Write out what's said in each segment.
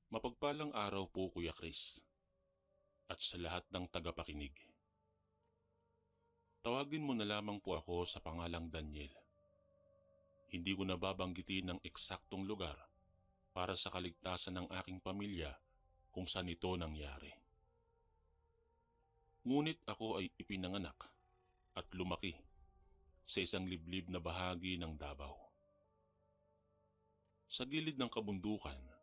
Mapagpalang araw po, Kuya Chris, at sa lahat ng tagapakinig. Tawagin mo na lamang po ako sa pangalang Daniel. Hindi ko nababanggitin ng eksaktong lugar para sa kaligtasan ng aking pamilya kung saan ito nangyari. Ngunit ako ay ipinanganak at lumaki sa isang liblib na bahagi ng Davao. Sa gilid ng kabundukan,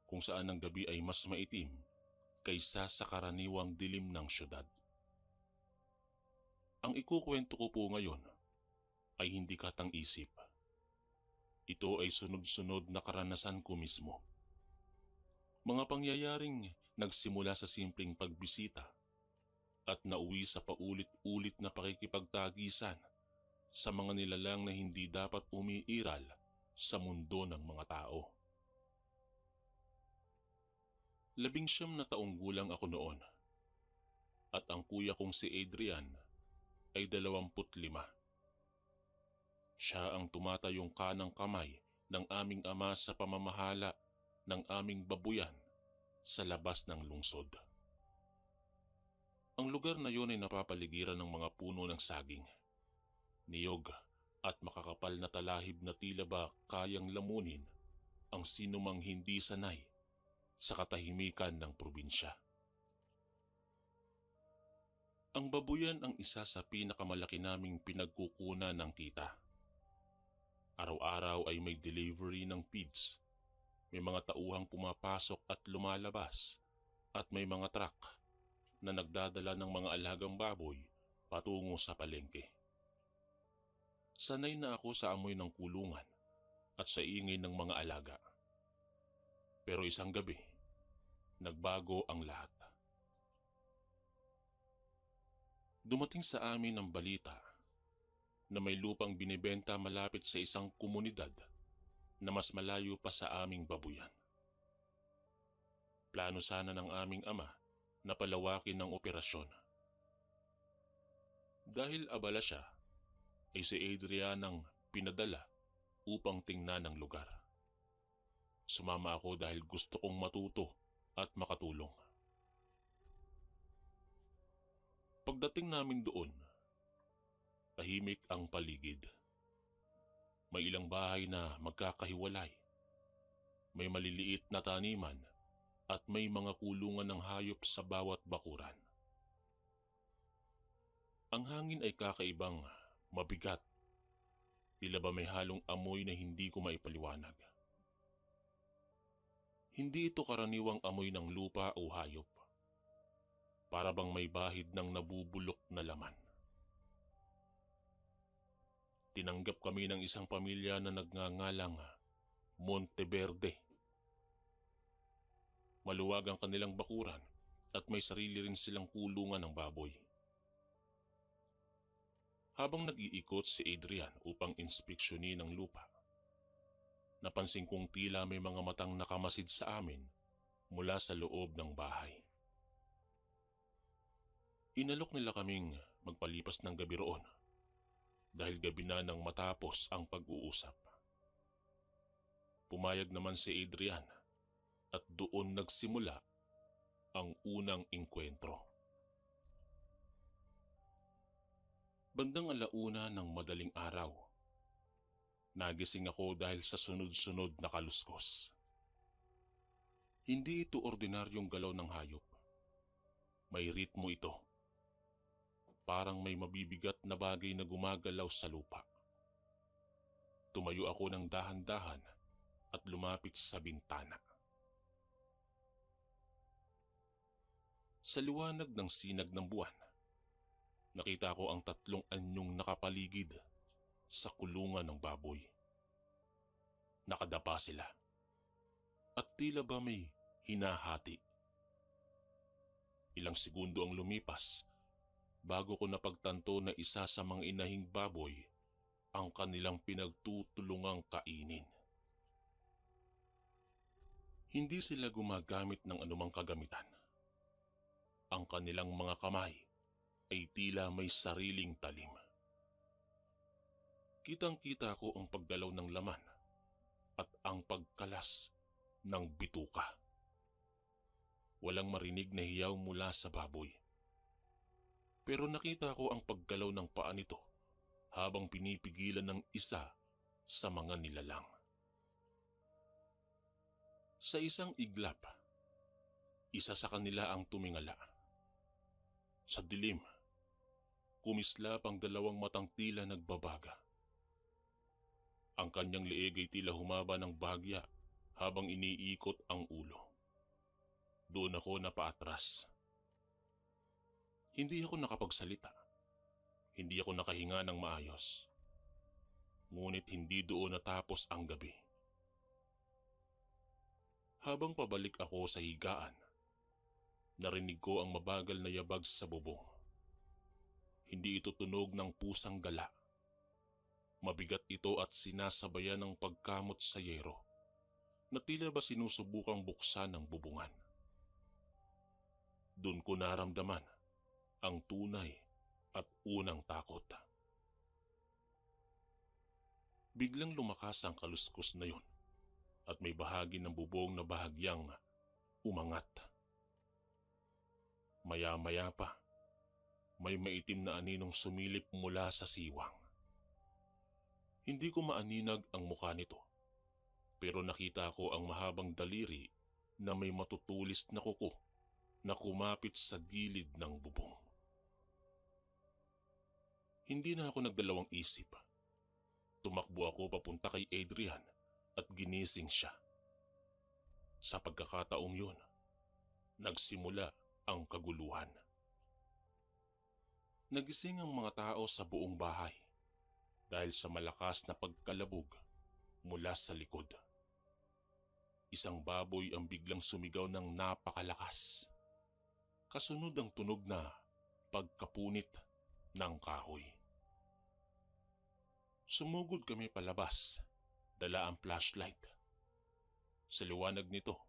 kung saan ang gabi ay mas maitim kaysa sa karaniwang dilim ng syudad. Ang ikukwento ko po ngayon ay hindi katang-isip. Ito ay sunod-sunod na karanasan ko mismo. Mga pangyayaring nagsimula sa simpleng pagbisita at nauwi sa paulit-ulit na pakikipagtagisan sa mga nilalang na hindi dapat umiiral sa mundo ng mga tao. 19 na taong gulang ako noon at ang kuya kong si Adrian ay 25. Siya ang tumatayong kanang kamay ng aming ama sa pamamahala ng aming babuyan sa labas ng lungsod. Ang lugar na yun ay napapaligiran ng mga puno ng saging, niyog at makakapal na talahib na tila ba kayang lamunin ang sinumang hindi sanay sa katahimikan ng probinsya. Ang babuyan ang isa sa pinakamalaki naming pinagkukunan ng kita. Araw-araw ay may delivery ng feeds. May mga tauhang pumapasok at lumalabas at may mga truck na nagdadala ng mga alagang baboy patungo sa palengke. Sanay na ako sa amoy ng kulungan at sa ingay ng mga alaga. Pero isang gabi, nagbago ang lahat. Dumating sa amin ang balita na may lupang binibenta malapit sa isang komunidad na mas malayo pa sa aming babuyan. Plano sana ng aming ama na palawakin ang operasyon. Dahil abala siya, ay si Adrian ang pinadala upang tingnan ang lugar. Sumama ako dahil gusto kong matuto at makatulong. Pagdating namin doon, tahimik ang paligid. May ilang bahay na magkakahiwalay. May maliliit na taniman at may mga kulungan ng hayop sa bawat bakuran. Ang hangin ay kakaibang mabigat. Tila ba may halong amoy na hindi ko maipaliwanag. Hindi ito karaniwang amoy ng lupa o hayop. Para bang may bahid ng nabubulok na laman. Tinanggap kami ng isang pamilya na nagngangalang Monteverde. Maluwag ang kanilang bakuran at may sarili rin silang kulungan ng baboy. Habang nag-iikot si Adrian upang inspeksyonin ang lupa, napansin kong tila may mga matang nakamasid sa amin mula sa loob ng bahay. Inalok nila kaming magpalipas ng gabi roon dahil gabi na nang matapos ang pag-uusap. Pumayag naman si Adrian at doon nagsimula ang unang engkwentro. Bandang 1:00 ng madaling araw, nagising ako dahil sa sunod-sunod na kaluskos. Hindi ito ordinaryong galaw ng hayop. May ritmo ito. Parang may mabibigat na bagay na gumagalaw sa lupa. Tumayo ako ng dahan-dahan at lumapit sa bintana. Sa liwanag ng sinag ng buwan, nakita ko ang 3 anyong nakapaligid sa kulungan ng baboy. Nakadapa sila at tila ba may hinahati. Ilang segundo ang lumipas bago ko napagtanto na isa sa mga inahing baboy ang kanilang pinagtutulungang kainin. Hindi sila gumagamit ng anumang kagamitan. Ang kanilang mga kamay ay tila may sariling talim. Kitang-kita ko ang paggalaw ng laman at ang pagkalas ng bituka. Walang marinig na hiyaw mula sa baboy. Pero nakita ko ang paggalaw ng paa nito habang pinipigilan ng isa sa mga nilalang. Sa isang iglap, isa sa kanila ang tumingala. Sa dilim, kumislap ang dalawang matang tila nagbabaga. Ang kanyang leeg ay tila humaba ng bahagya habang iniikot ang ulo. Doon ako napaatras. Hindi ako nakapagsalita. Hindi ako nakahinga ng maayos. Ngunit hindi doon natapos ang gabi. Habang pabalik ako sa higaan, narinig ko ang mabagal na yabag sa bubong. Hindi ito tunog ng pusang gala. Mabigat ito at sinasabayan ng pagkamot sa yero na tila ba sinusubukang buksan ng bubungan. Doon ko naramdaman ang tunay at unang takot. Biglang lumakas ang kaluskos na yun at may bahagi ng bubong na bahagyang umangat. Maya-maya pa, may maitim na aninong sumilip mula sa siwang. Hindi ko maaninag ang mukha nito, pero nakita ko ang mahabang daliri na may matutulis na kuko na kumapit sa gilid ng bubong. Hindi na ako nagdalawang isip. Tumakbo ako papunta kay Adrian at ginising siya. Sa pagkakataong yun, nagsimula ang kaguluhan. Nagising ang mga tao sa buong bahay dahil sa malakas na pagkalabog mula sa likod. Isang baboy ang biglang sumigaw ng napakalakas. Kasunod ang tunog na pagkapunit ng kahoy. Sumugod kami palabas, dala ang flashlight. Sa liwanag nito,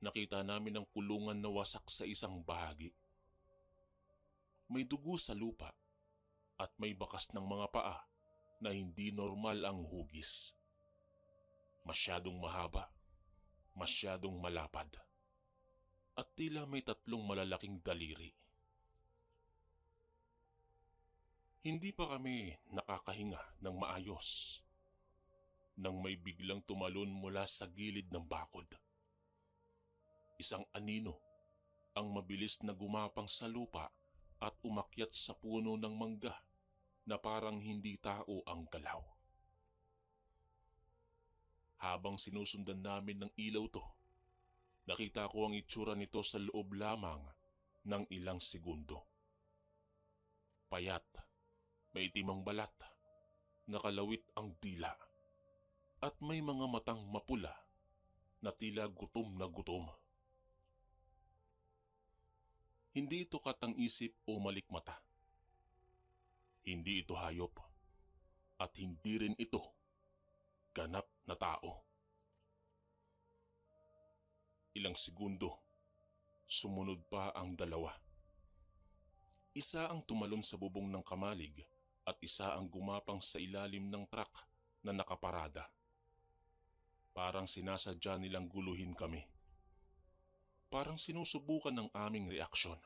nakita namin ang kulungan na wasak sa isang bahagi. May dugo sa lupa at may bakas ng mga paa na hindi normal ang hugis. Masyadong mahaba, masyadong malapad, at tila may 3 malalaking daliri. Hindi pa kami nakakahinga ng maayos nang may biglang tumalon mula sa gilid ng bakod. Isang anino ang mabilis na gumapang sa lupa at umakyat sa puno ng mangga na parang hindi tao ang galaw. Habang sinusundan namin ng ilaw to, nakita ko ang itsura nito sa loob lamang ng ilang segundo. Payat, may itimang balat, nakalawit ang dila, at may mga matang mapula na tila gutom na gutom. Hindi ito katang-isip o malikmata. Hindi ito hayop, at hindi rin ito ganap na tao. Ilang segundo, sumunod pa ang dalawa. Isa ang tumalon sa bubong ng kamalig at isa ang gumapang sa ilalim ng truck na nakaparada. Parang sinasadya nilang guluhin kami. Parang sinusubukan ng aming reaksyon.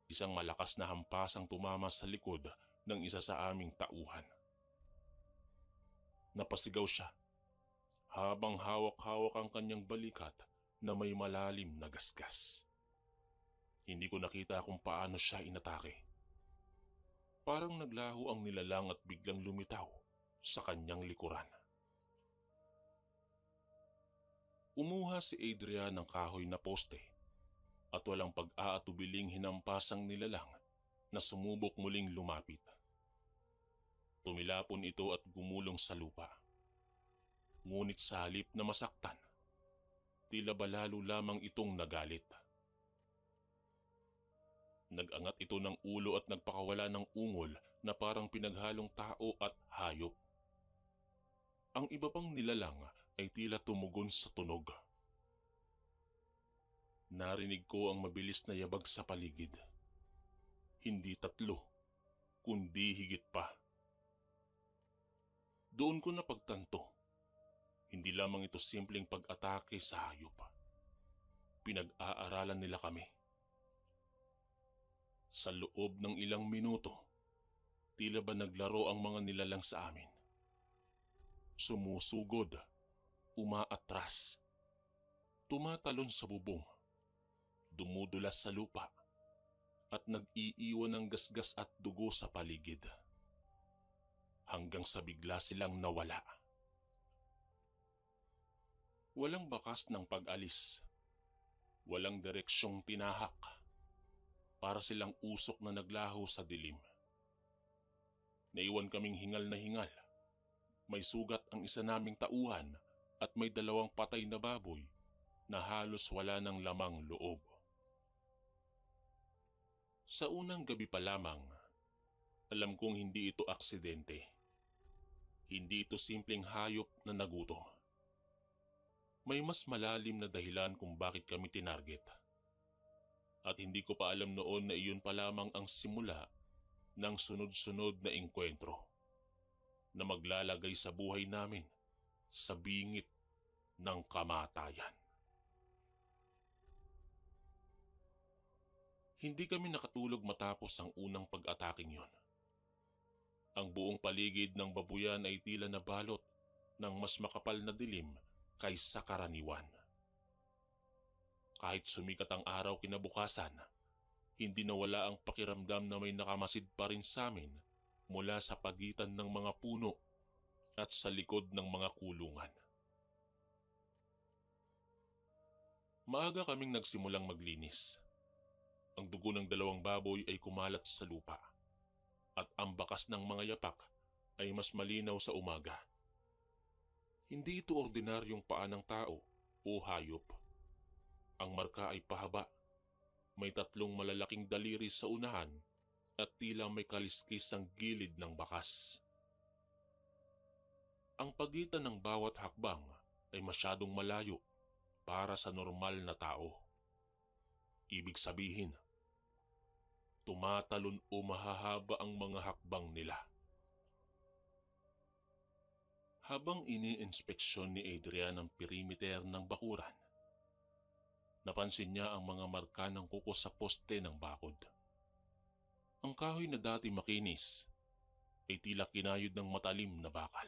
Isang malakas na hampas ang tumama sa likod ng isa sa aming tauhan. Napasigaw siya habang hawak-hawak ang kanyang balikat na may malalim na gasgas. Hindi ko nakita kung paano siya inatake. Parang naglaho ang nilalang at biglang lumitaw sa kanyang likuran. Umuha si Adrian ng kahoy na poste at walang pag-aatubiling hinampas ang nilalang na sumubok muling lumapit. Tumilapon ito at gumulong sa lupa. Ngunit sa halip na masaktan, tila ba lalo lamang itong nagalit. Nag-angat ito ng ulo at nagpakawala ng ungol na parang pinaghalong tao at hayop. Ang iba pang nilalang ay tila tumugon sa tunog. Narinig ko ang mabilis na yabag sa paligid. Hindi 3, kundi higit pa. Doon ko napagtanto, hindi lamang ito simpleng pag-atake sa hayop. Pinag-aaralan nila kami. Sa loob ng ilang minuto, tila ba naglaro ang mga nilalang sa amin. Sumusugod, umaatras, tumatalon sa bubong, dumudulas sa lupa, at nag-iiwan ng gasgas at dugo sa paligid. Hanggang sa bigla silang nawala. Walang bakas ng pag-alis. Walang direksyong tinahak. Para silang usok na naglaho sa dilim. Naiwan kaming hingal na hingal. May sugat ang isa naming tauhan at may 2 patay na baboy na halos wala ng lamang loob. Sa unang gabi pa lamang, alam kong hindi ito aksidente. Hindi ito simpleng hayop na nagutom. May mas malalim na dahilan kung bakit kami tinarget. At hindi ko pa alam noon na iyon pa lamang ang simula ng sunod-sunod na engkwentro na maglalagay sa buhay namin sa bingit ng kamatayan. Hindi kami nakatulog matapos ang unang pag-ataking yon. Ang buong paligid ng babuyan ay tila nabalot ng mas makapal na dilim kaysa karaniwan. Kahit sumikat ang araw kinabukasan, hindi nawala ang pakiramdam na may nakamasid pa rin sa amin mula sa pagitan ng mga puno at sa likod ng mga kulungan. Maaga kaming nagsimulang maglinis. Ang dugo ng 2 baboy ay kumalat sa lupa at ang bakas ng mga yapak ay mas malinaw sa umaga. Hindi ito ordinaryong paa ng tao o hayop. Ang marka ay pahaba. May 3 malalaking daliri sa unahan at tila may kaliskis ang gilid ng bakas. Ang pagitan ng bawat hakbang ay masyadong malayo para sa normal na tao. Ibig sabihin, tumatalon o mahahaba ang mga hakbang nila. Habang ini-inspeksyon ni Adrian ang perimeter ng bakuran, napansin niya ang mga marka ng kuko sa poste ng bakod. Ang kahoy na dati makinis ay tila kinayod ng matalim na bakal.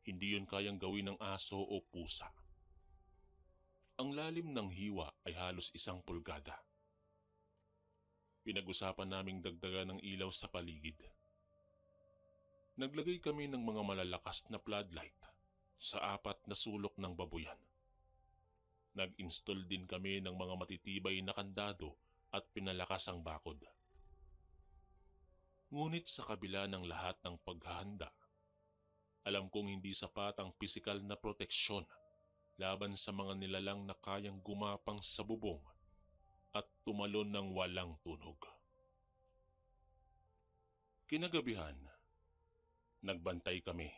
Hindi yun kayang gawin ng aso o pusa. Ang lalim ng hiwa ay halos 1 pulgada. Pinag-usapan naming dagdagan ng ilaw sa paligid. Naglagay kami ng mga malalakas na floodlight sa 4 na sulok ng babuyan. Nag-install din kami ng mga matitibay na kandado at pinalakas ang bakod. Ngunit sa kabila ng lahat ng paghahanda, alam kong hindi sapat ang pisikal na proteksyon laban sa mga nilalang na kayang gumapang sa bubong at tumalon ng walang tunog. Kinagabihan, nagbantay kami.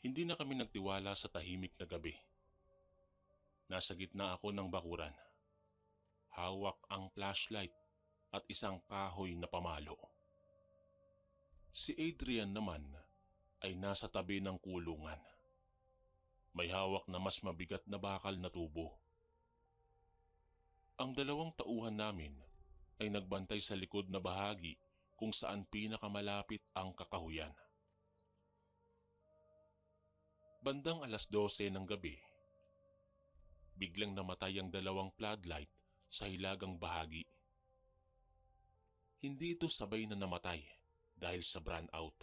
Hindi na kami nagtiwala sa tahimik na gabi. Nasa gitna ako ng bakuran. Hawak ang flashlight at isang kahoy na pamalo. Si Adrian naman ay nasa tabi ng kulungan. May hawak na mas mabigat na bakal na tubo. Ang 2 tauhan namin ay nagbantay sa likod na bahagi kung saan pinakamalapit ang kakahuyan. Bandang 12:00 ng gabi, biglang namatay ang 2 floodlight sa hilagang bahagi. Hindi ito sabay na namatay dahil sa brownout.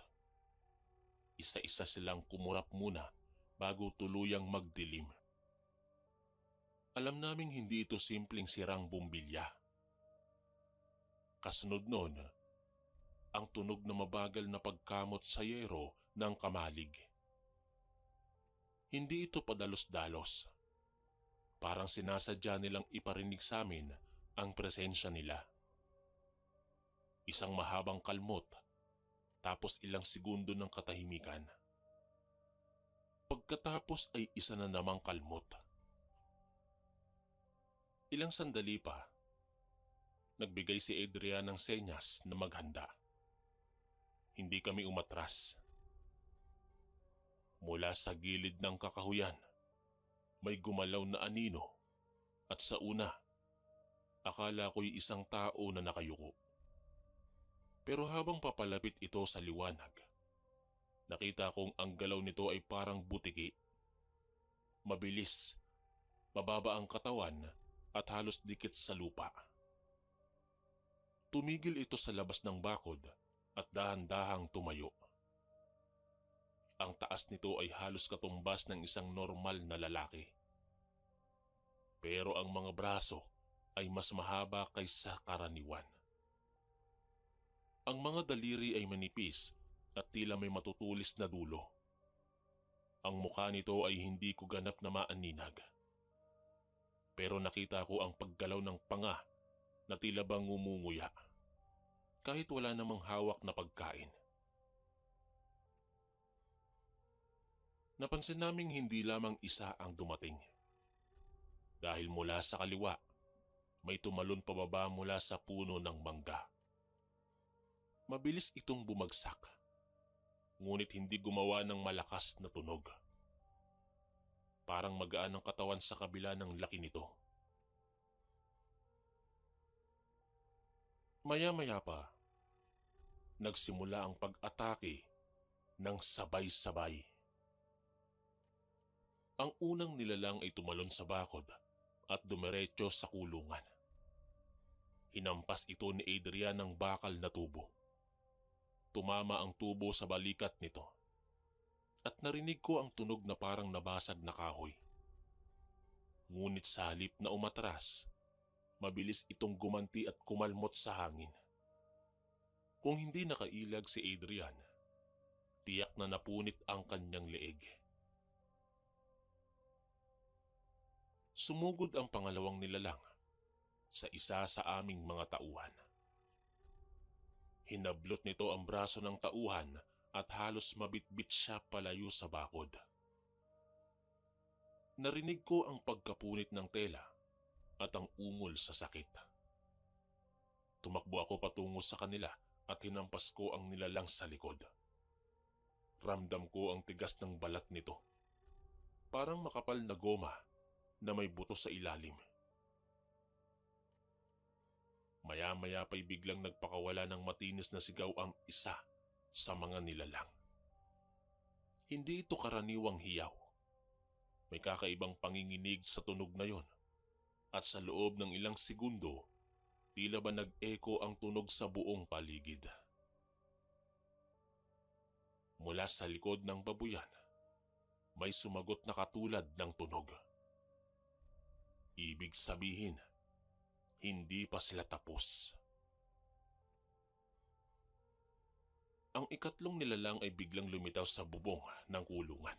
Isa-isa silang kumurap muna bago tuluyang magdilim. Alam naming hindi ito simpleng sirang bumbilya. Kasunod nun, ang tunog na mabagal na pagkamot sa yero ng kamalig. Hindi ito padalos-dalos. Parang sinasadya nilang iparinig sa amin ang presensya nila. Isang mahabang kalmot, tapos ilang segundo ng katahimikan. Pagkatapos ay isa na namang kalmot. Ilang sandali pa, nagbigay si Adrian ng senyas na maghanda. Hindi kami umatras. Mula sa gilid ng kakahuyan, may gumalaw na anino At sa una, akala ko'y isang tao na nakayuko. Pero habang papalapit ito sa liwanag, nakita kong ang galaw nito ay parang butiki. Mabilis, mababa ang katawan at halos dikit sa lupa. Tumigil ito sa labas ng bakod at dahan-dahang tumayo. Ang taas nito ay halos katumbas ng isang normal na lalaki. Pero ang mga braso ay mas mahaba kaysa karaniwan. Ang mga daliri ay manipis at tila may matutulis na dulo. Ang mukha nito ay hindi ko ganap na maaninag. Pero nakita ko ang paggalaw ng panga na tila bang ngumunguya, kahit wala namang hawak na pagkain. Napansin naming hindi lamang isa ang dumating. Dahil mula sa kaliwa, may tumalon pababa mula sa puno ng mangga. Mabilis itong bumagsak, ngunit hindi gumawa ng malakas na tunog. Parang magaan ang katawan sa kabila ng laki nito. Maya-maya pa, nagsimula ang pag-atake ng sabay-sabay. Ang unang nilalang ay tumalon sa bakod at dumiretso sa kulungan. Hinampas ito ni Adrian ng bakal na tubo. Tumama ang tubo sa balikat nito at narinig ko ang tunog na parang nabasag na kahoy. Ngunit sa halip na umatras, mabilis itong gumanti at kumalmot sa hangin. Kung hindi nakailag si Adrian, tiyak na napunit ang kanyang leeg. Sumugod ang pangalawang nilalang sa isa sa aming mga tauhan. Hinablot nito ang braso ng tauhan at halos mabitbit siya palayo sa bakod. Narinig ko ang pagkapunit ng tela at ang ungol sa sakit. Tumakbo ako patungo sa kanila at hinampas ko ang nilalang sa likod. Ramdam ko ang tigas ng balat nito. Parang makapal na goma na may buto sa ilalim. Maya-maya pa'y biglang nagpakawala ng matinis na sigaw ang isa sa mga nilalang. Hindi ito karaniwang hiyaw. May kakaibang panginginig sa tunog na yon. At sa loob ng ilang segundo, tila ba nag-echo ang tunog sa buong paligid. Mula sa likod ng babuyan, may sumagot na katulad ng tunog. Ibig sabihin, hindi pa sila tapos. Ang ikatlong nilalang ay biglang lumitaw sa bubong ng kulungan.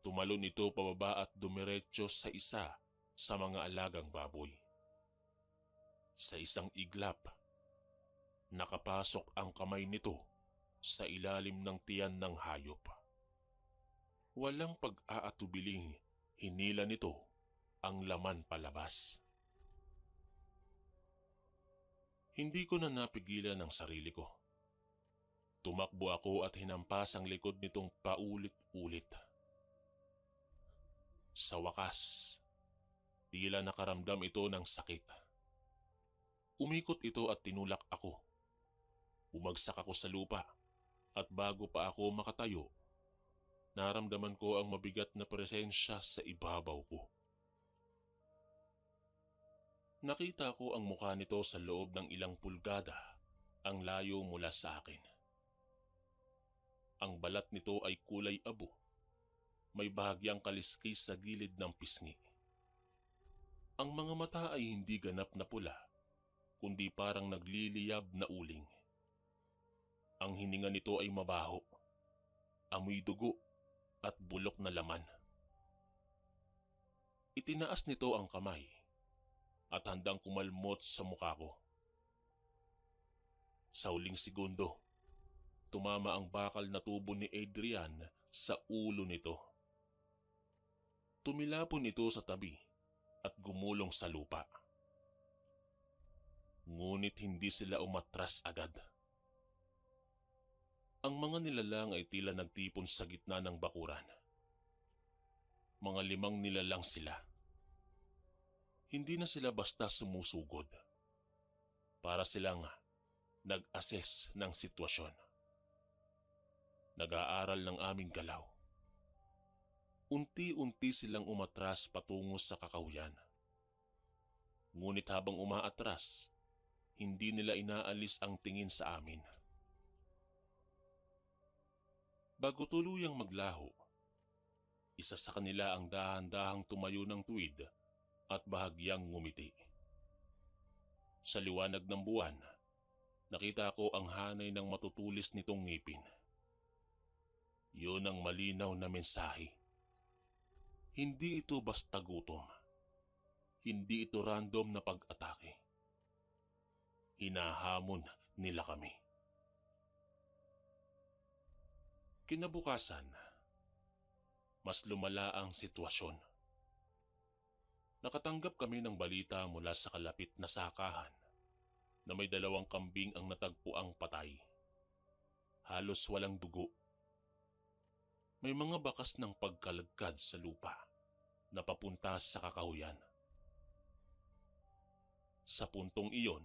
Tumalon ito pababa at dumiretso sa isa sa mga alagang baboy. Sa isang iglap, nakapasok ang kamay nito sa ilalim ng tiyan ng hayop. Walang pag-aatubiling hinila nito ang laman palabas. Hindi ko na napigilan ang sarili ko. Tumakbo ako at hinampas ang likod nitong paulit-ulit. Sa wakas, tila nakaramdam ito ng sakit. Umikot ito at tinulak ako. Bumagsak ako sa lupa at bago pa ako makatayo, naramdaman ko ang mabigat na presensya sa ibabaw ko. Nakita ko ang mukha nito sa loob ng ilang pulgada ang layo mula sa akin. Ang balat nito ay kulay abo. May bahagyang kaliskis sa gilid ng pisngi. Ang mga mata ay hindi ganap na pula, kundi parang nagliliyab na uling. Ang hininga nito ay mabaho, amoy dugo at bulok na laman. Itinaas nito ang kamay at handang kumalmot sa mukha ko. Sa huling segundo, tumama ang bakal na tubo ni Adrian sa ulo nito. Tumilapon ito sa tabi at gumulong sa lupa. Ngunit hindi sila umatras agad. Ang mga nilalang ay tila nagtipon sa gitna ng bakuran. Mga 5 nilalang sila. Hindi na sila basta sumusugod. Para silang nag-assess ng sitwasyon. Nag-aaral ng aming galaw. Unti-unti silang umatras patungo sa kakahuyan. Ngunit habang umaatras, hindi nila inaalis ang tingin sa amin. Bago tuluyang maglaho, isa sa kanila ang dahan-dahang tumayo ng tuwid at bahagyang ngumiti. Sa liwanag ng buwan, nakita ko ang hanay ng matutulis nitong ngipin. Yun ang malinaw na mensahe. Hindi ito basta gutom. Hindi ito random na pag-atake. Hinahamon nila kami. Kinabukasan, mas lumala ang sitwasyon. Nakatanggap kami ng balita mula sa kalapit na sakahan na may 2 kambing ang natagpuang patay. Halos walang dugo. May mga bakas ng pagkalagkad sa lupa na papunta sa kakahuyan. Sa puntong iyon,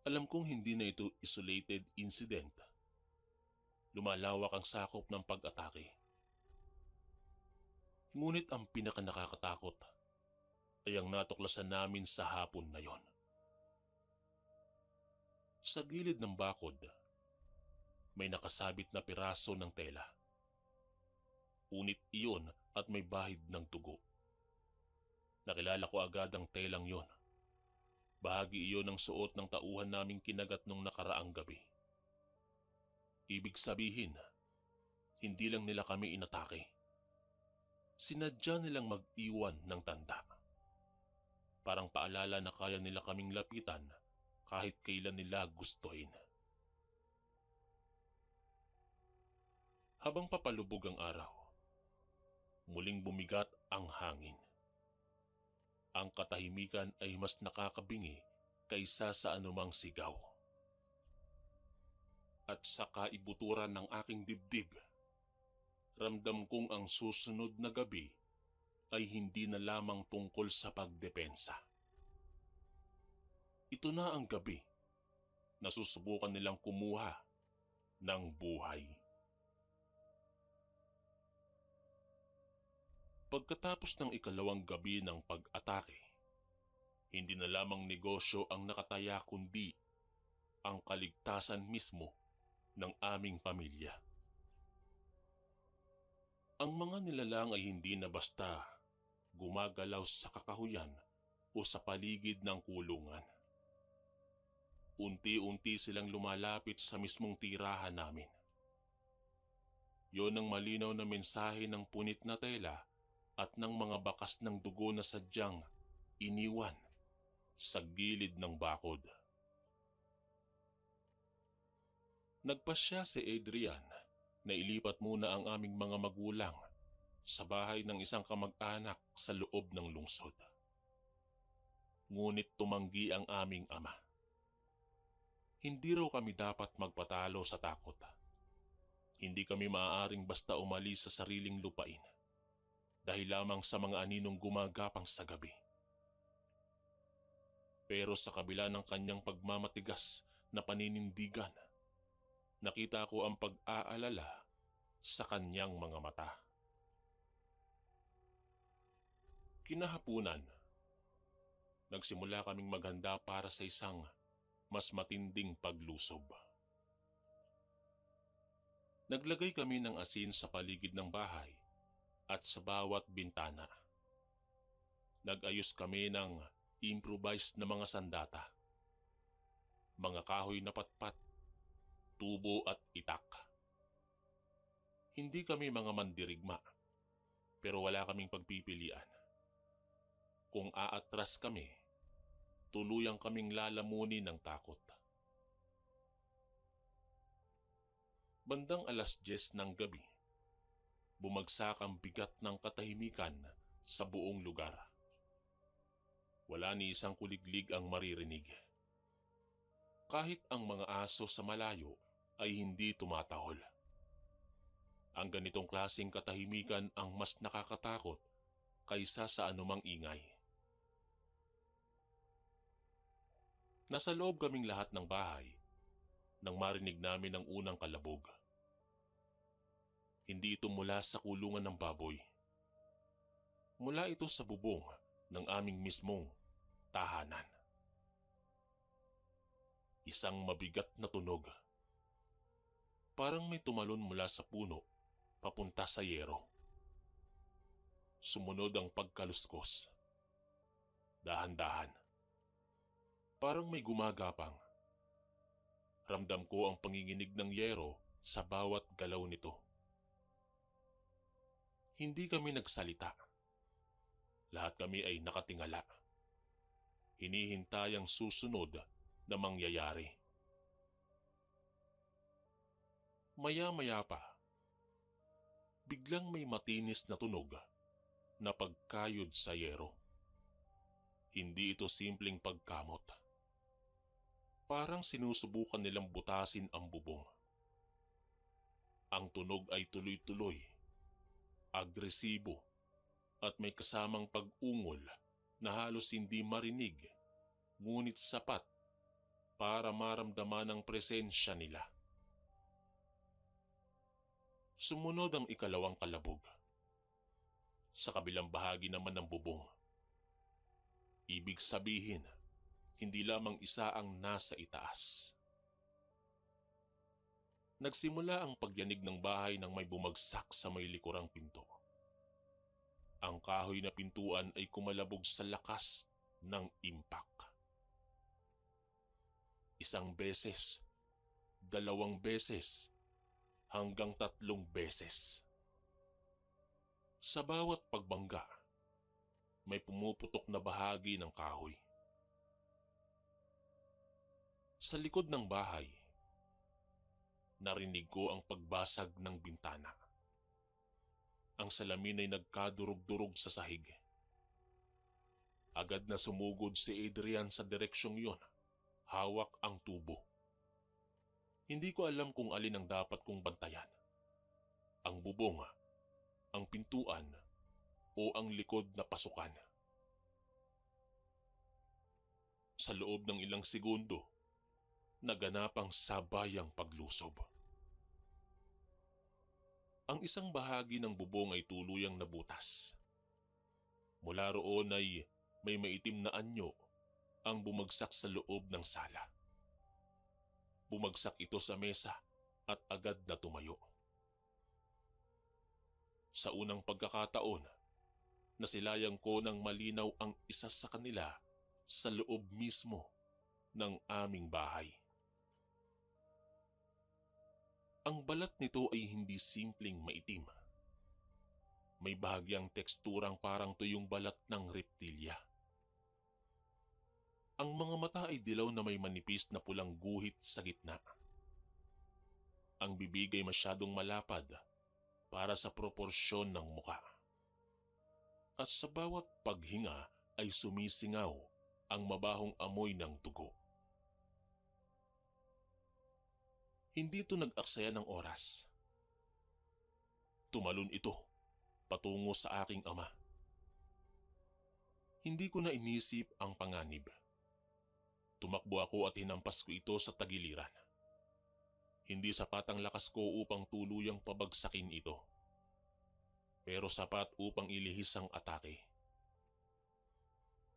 alam kong hindi na ito isolated incident. Lumalawak ang sakop ng pag-atake. Ngunit ang pinakanakakatakot ay ang natuklasan namin sa hapon na yon. Sa gilid ng bakod, may nakasabit na piraso ng tela. Unit iyon at may bahid ng dugo. Nakilala ko agad ang telang yon. Bahagi iyon ng suot ng tauhan naming kinagat nung nakaraang gabi. Ibig sabihin, hindi lang nila kami inatake. Sinadya nilang mag-iwan ng tanda. Parang paalala na kaya nila kaming lapitan kahit kailan nila gustuhin. Habang papalubog ang araw, muling bumigat ang hangin. Ang katahimikan ay mas nakakabingi kaysa sa anumang sigaw. At sa kaibuturan ng aking dibdib, ramdam kong ang susunod na gabi ay hindi na lamang tungkol sa pagdepensa. Ito na ang gabi na susubukan nilang kumuha ng buhay. Pagkatapos ng ikalawang gabi ng pag-atake, hindi na lamang negosyo ang nakataya kundi ang kaligtasan mismo ng aming pamilya. Ang mga nilalang ay hindi na basta gumagalaw sa kakahuyan o sa paligid ng kulungan. Unti-unti silang lumalapit sa mismong tirahan namin. Yon ang malinaw na mensahe ng punit na tela at ng mga bakas ng dugo na sadyang iniwan sa gilid ng bakod. Nagpasya si Adrian na ilipat muna ang aming mga magulang sa bahay ng isang kamag-anak sa loob ng lungsod. Ngunit tumanggi ang aming ama. Hindi raw kami dapat magpatalo sa takot. Hindi kami maaaring basta umalis sa sariling lupain dahil lamang sa mga aninong gumagapang sa gabi. Pero sa kabila ng kanyang pagmamatigas na paninindigan, nakita ko ang pag-aalala sa kanyang mga mata. Kinahapunan, nagsimula kaming maghanda para sa isang mas matinding paglusob. Naglagay kami ng asin sa paligid ng bahay at sa bawat bintana. Nag-ayos kami ng improvised na mga sandata, mga kahoy na patpat, tubo at itak. Hindi kami mga mandirigma, pero wala kaming pagpipilian. Kung aatras kami, tuluyang kaming lalamunin ng takot. Bandang 10:00 ng gabi, bumagsak ang bigat ng katahimikan sa buong lugar. Wala ni isang kuliglig ang maririnig. Kahit ang mga aso sa malayo ay hindi tumatahol. Ang ganitong klaseng katahimikan ang mas nakakatakot kaysa sa anumang ingay. Nasa loob kaming lahat ng bahay nang marinig namin ang unang kalabog. Hindi ito mula sa kulungan ng baboy. Mula ito sa bubong ng aming mismong tahanan. Isang mabigat na tunog. Parang may tumalon mula sa puno papunta sa yero. Sumunod ang pagkaluskos. Dahan-dahan. Parang may gumagapang. Ramdam ko ang panginginig ng yero sa bawat galaw nito. Hindi kami nagsalita. Lahat kami ay nakatingala. Hinihintay ang susunod na mangyayari. Maya-maya pa, biglang may matinis na tunog na pagkayod sa yero. Hindi ito simpleng pagkamot. Parang sinusubukan nilang butasin ang bubong. Ang tunog ay tuloy-tuloy, agresibo, at may kasamang pag-ungol na halos hindi marinig, ngunit sapat para maramdaman ang presensya nila. Sumunod ang ikalawang kalabog. Sa kabilang bahagi naman ng bubong. Ibig sabihin, hindi lamang isa ang nasa itaas. Nagsimula ang pagyanig ng bahay nang may bumagsak sa may likurang pinto. Ang kahoy na pintuan ay kumalabog sa lakas ng impak. Isang beses, 2 beses, hanggang 3 beses. Sa bawat pagbangga, may pumuputok na bahagi ng kahoy. Sa likod ng bahay, narinig ko ang pagbasag ng bintana. Ang salamin ay nagkadurog-durog sa sahig. Agad na sumugod si Adrian sa direksyong yon, hawak ang tubo. Hindi ko alam kung alin ang dapat kong bantayan. Ang bubong, ang pintuan, o ang likod na pasukan. Sa loob ng ilang segundo, naganap ang sabayang paglusob. Ang isang bahagi ng bubong ay tuluyang nabutas. Mula roon ay may maitim na anyo ang bumagsak sa loob ng sala. Bumagsak ito sa mesa at agad na tumayo. Sa unang pagkakataon, nasilayang ko ng malinaw ang isa sa kanila sa loob mismo ng aming bahay. Ang balat nito ay hindi simpleng maitim. May bahagyang teksturang parang tuyong balat ng reptilya. Ang mga mata ay dilaw na may manipis na pulang guhit sa gitna. Ang bibig ay masyadong malapad para sa proporsyon ng muka. At sa bawat paghinga ay sumisingaw ang mabahong amoy ng dugo. Hindi ito nag-aksaya ng oras. Tumalon ito patungo sa aking ama. Hindi ko na inisip ang panganib. Tumakbo ako at hinampas ko ito sa tagiliran. Hindi sapat ang lakas ko upang tuluyang pabagsakin ito. Pero sapat upang ilihis ang atake.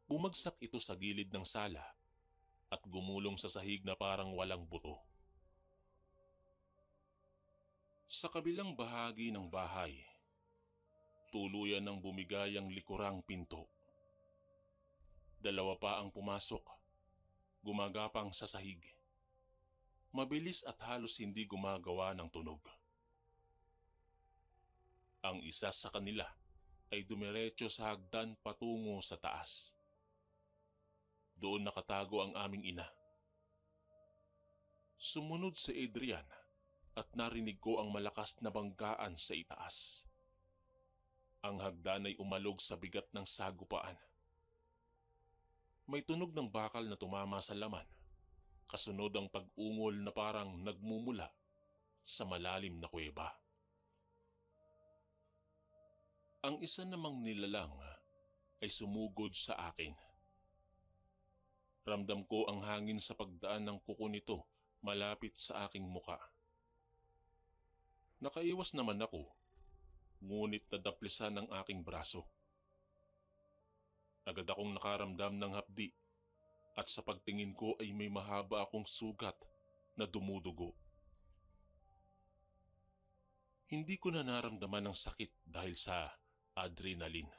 Bumagsak ito sa gilid ng sala at gumulong sa sahig na parang walang buto. Sa kabilang bahagi ng bahay, tuluyan ng bumigay ang likurang pinto. 2 pa ang pumasok, gumagapang sa sahig. Mabilis at halos hindi gumagawa ng tunog. Ang isa sa kanila ay dumiretso sa hagdan patungo sa taas. Doon nakatago ang aming ina. Sumunod si Adrian at narinig ko ang malakas na banggaan sa itaas. Ang hagdan ay umalog sa bigat ng sagupaan. May tunog ng bakal na tumama sa laman, kasunod ang pag-ungol na parang nagmumula sa malalim na kuweba. Ang isa namang nilalang ay sumugod sa akin. Ramdam ko ang hangin sa pagdaan ng kuko nito malapit sa aking muka. Nakaiwas naman ako, ngunit nadaplisan ang aking braso. Agad akong nakaramdam ng hapdi at sa pagtingin ko ay may mahaba akong sugat na dumudugo. Hindi ko na naramdaman ang sakit dahil sa adrenaline.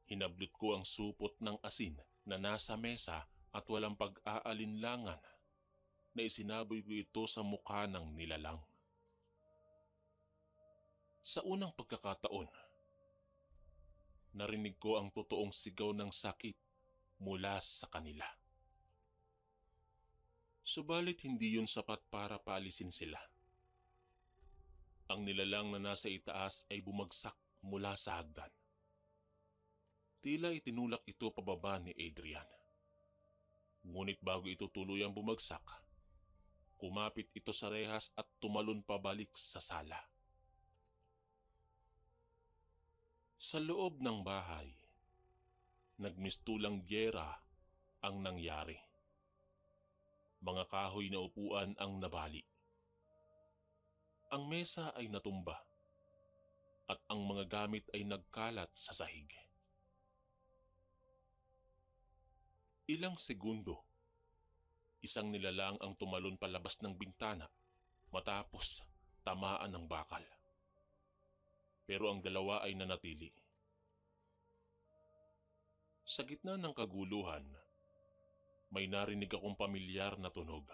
Hinablot ko ang supot ng asin na nasa mesa at walang pag-aalinlangan na isinaboy ko ito sa mukha ng nilalang. Sa unang pagkakataon, narinig ko ang totoong sigaw ng sakit mula sa kanila. Subalit hindi yun sapat para paalisin sila. Ang nilalang na nasa itaas ay bumagsak mula sa hagdan. Tila itinulak ito pababa ni Adrian. Ngunit bago ito tuluyang bumagsak, kumapit ito sa rehas at tumalon pabalik sa sala. Sa loob ng bahay, nagmistulang gyera ang nangyari. Mga kahoy na upuan ang nabali. Ang mesa ay natumba at ang mga gamit ay nagkalat sa sahig. Ilang segundo, isang nilalang ang tumalon palabas ng bintana matapos tamaan ng bakal. Pero ang dalawa ay nanatili. Sa gitna ng kaguluhan, may narinig akong pamilyar na tunog.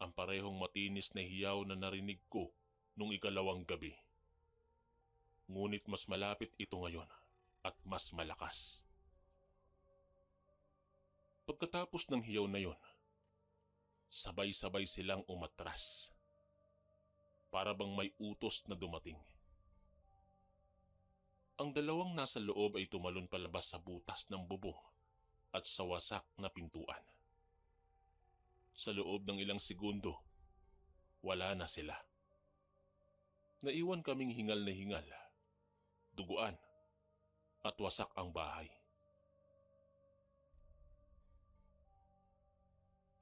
Ang parehong matinis na hiyaw na narinig ko nung ikalawang gabi. Ngunit mas malapit ito ngayon at mas malakas. Pagkatapos ng hiyaw na yon, sabay-sabay silang umatras. Para bang may utos na dumating. Ang dalawang nasa loob ay tumalon palabas sa butas ng bubong at sa wasak na pintuan. Sa loob ng ilang segundo, wala na sila. Naiwan kaming hingal na hingal, duguan, at wasak ang bahay.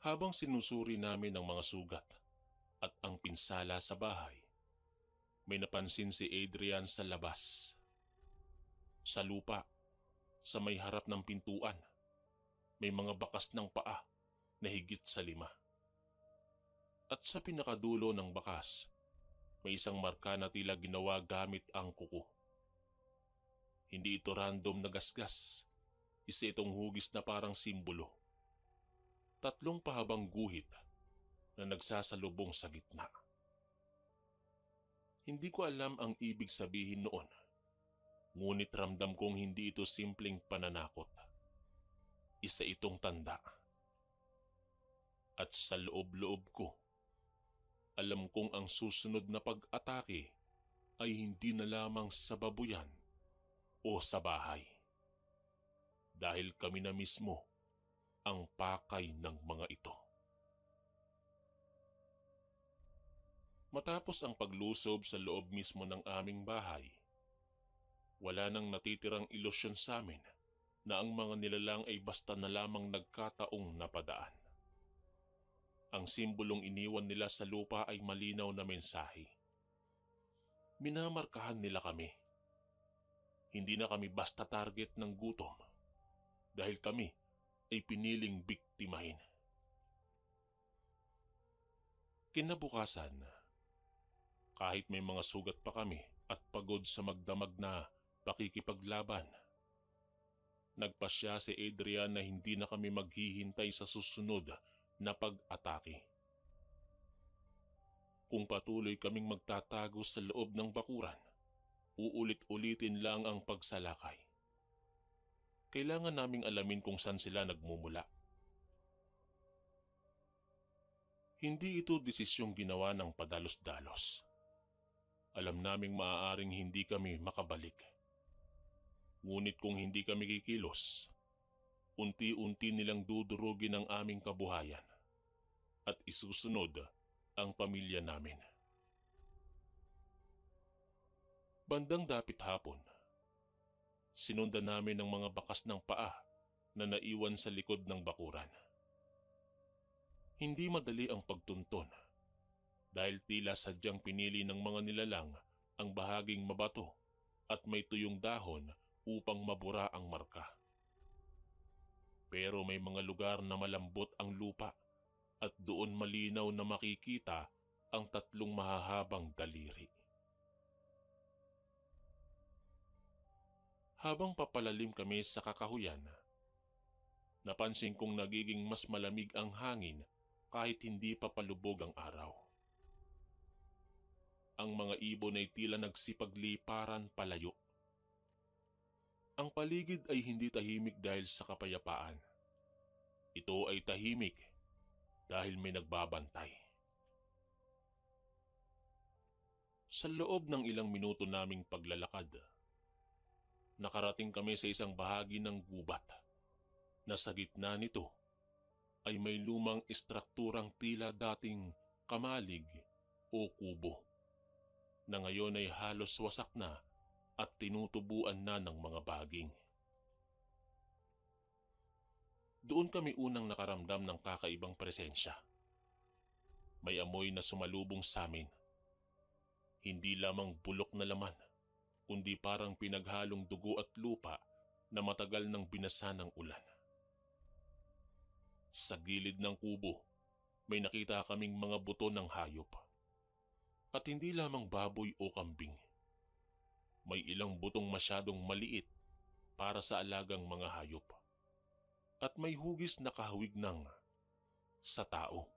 Habang sinusuri namin ang mga sugat at ang pinsala sa bahay, may napansin si Adrian sa labas. Sa lupa, sa may harap ng pintuan, may mga bakas ng paa na higit sa 5. At sa pinakadulo ng bakas, may isang marka na tila ginawa gamit ang kuko. Hindi ito random na gasgas, isa itong hugis na parang simbolo. 3 pahabang guhit na nagsasalubong sa gitna. Hindi ko alam ang ibig sabihin noon, ngunit ramdam kong hindi ito simpleng pananakot. Isa itong tanda. At sa loob-loob ko, alam kong ang susunod na pag-atake ay hindi na lamang sa babuyan o sa bahay. Dahil kami na mismo ang pakay ng mga ito. Matapos ang paglusob sa loob mismo ng aming bahay, wala nang natitirang ilusyon sa amin na ang mga nilalang ay basta na lamang nagkataong napadaan. Ang simbolong iniwan nila sa lupa ay malinaw na mensahe. Minamarkahan nila kami. Hindi na kami basta target ng gutom dahil kami ay piniling biktimahin. Kinabukasan, kahit may mga sugat pa kami at pagod sa magdamag na pakikipaglaban, nagpasya si Adrian na hindi na kami maghihintay sa susunod na pag-atake. Kung patuloy kaming magtatago sa loob ng bakuran, uulit-ulitin lang ang pagsalakay. Kailangan naming alamin kung saan sila nagmumula. Hindi ito desisyong ginawa ng padalos-dalos. Alam naming maaaring hindi kami makabalik. Ngunit kung hindi kami kikilos, unti-unti nilang dudurugin ang aming kabuhayan at isusunod ang pamilya namin. Bandang dapit hapon, sinundan namin ang mga bakas ng paa na naiwan sa likod ng bakuran. Hindi madali ang pagtunton dahil tila sadyang pinili ng mga nilalang ang bahaging mabato at may tuyong dahon upang mabura ang marka. Pero may mga lugar na malambot ang lupa at doon malinaw na makikita ang tatlong mahahabang daliri. Habang papalalim kami sa kakahuyan, napansin kong nagiging mas malamig ang hangin kahit hindi pa palubog ang araw. Ang mga ibon ay tila nagsipagliparan palayo. Ang paligid ay hindi tahimik dahil sa kapayapaan. Ito ay tahimik dahil may nagbabantay. Sa loob ng ilang minuto naming paglalakad, nakarating kami sa isang bahagi ng gubat na sa gitna nito ay may lumang istrukturang tila dating kamalig o kubo na ngayon ay halos wasak na at tinutubuan na ng mga baging. Doon kami unang nakaramdam ng kakaibang presensya. May amoy na sumalubong sa amin. Hindi lamang bulok na laman, kundi parang pinaghalong dugo at lupa na matagal nang binasa ng ulan. Sa gilid ng kubo, may nakita kaming mga buto ng hayop. At hindi lamang baboy o kambing. May ilang butong masyadong maliit para sa alagang mga hayop. At may hugis na kahawig ng sa tao.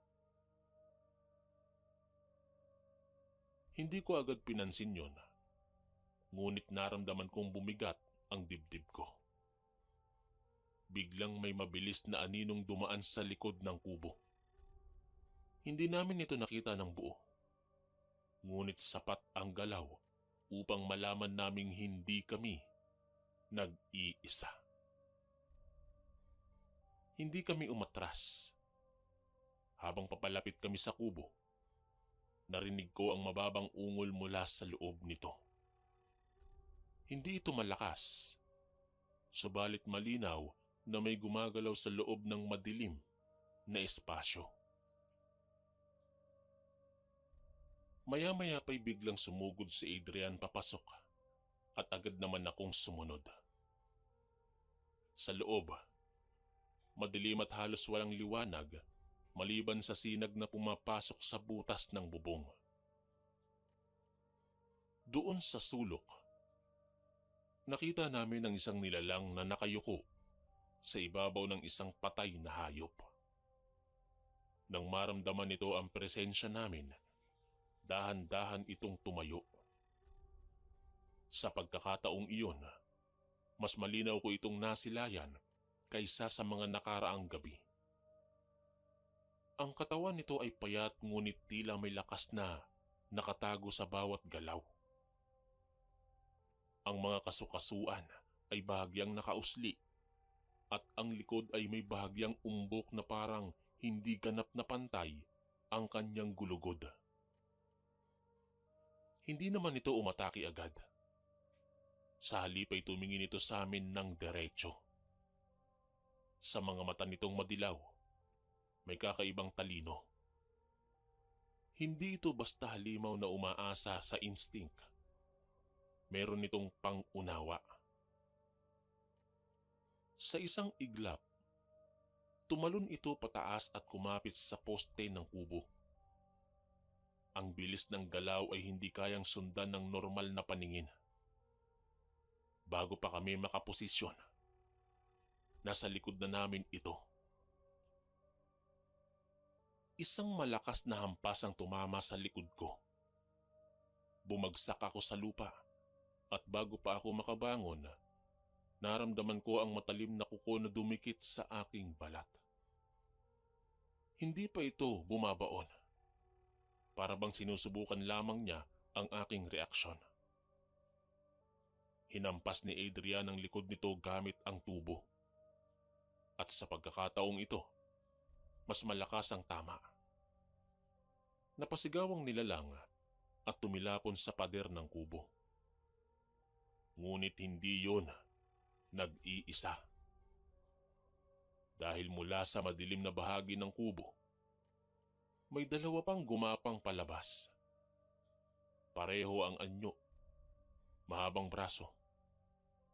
Hindi ko agad pinansin yon, ngunit naramdaman kong bumigat ang dibdib ko. Biglang may mabilis na aninong dumaan sa likod ng kubo. Hindi namin ito nakita ng buo, ngunit sapat ang galaw upang malaman naming hindi kami nag-iisa. Hindi kami umatras. Habang papalapit kami sa kubo, narinig ko ang mababang ungol mula sa loob nito. Hindi ito malakas, subalit malinaw na may gumagalaw sa loob ng madilim na espasyo. Maya-maya pa'y biglang sumugod si Adrian papasok at agad naman akong sumunod. Sa loob, madilim at halos walang liwanag maliban sa sinag na pumapasok sa butas ng bubong. Doon sa sulok, nakita namin ang isang nilalang na nakayuko sa ibabaw ng isang patay na hayop. Nang maramdaman nito ang presensya namin, dahan-dahan itong tumayo. Sa pagkakataong iyon, mas malinaw ko itong nasilayan kaysa sa mga nakaraang gabi. Ang katawan nito ay payat ngunit tila may lakas na nakatago sa bawat galaw. Ang mga kasukasuan ay bahagyang nakausli at ang likod ay may bahagyang umbok na parang hindi ganap na pantay ang kanyang gulugod. Hindi naman ito umatake agad. Sa halip ay tumingin ito sa amin ng diretso. Sa mga mata nitong madilaw, may kakaibang talino. Hindi ito basta halimaw na umaasa sa instinct. Meron itong pang-unawa. Sa isang iglap, tumalon ito pataas at kumapit sa poste ng kubo. Ang bilis ng galaw ay hindi kayang sundan ng normal na paningin. Bago pa kami makaposisyon, nasa likod na namin ito. Isang malakas na hampas ang tumama sa likod ko. Bumagsak ako sa lupa at bago pa ako makabangon, naramdaman ko ang matalim na kuko na dumikit sa aking balat. Hindi pa ito bumabaon. Para bang sinusubukan lamang niya ang aking reaksyon. Hinampas ni Adrian ang likod nito gamit ang tubo. At sa pagkakataong ito, mas malakas ang tama. Napasigawang nilalang at tumilapon sa pader ng kubo. Ngunit hindi yon nag-iisa. Dahil mula sa madilim na bahagi ng kubo, may dalawa pang gumapang palabas. Pareho ang anyo, mahabang braso,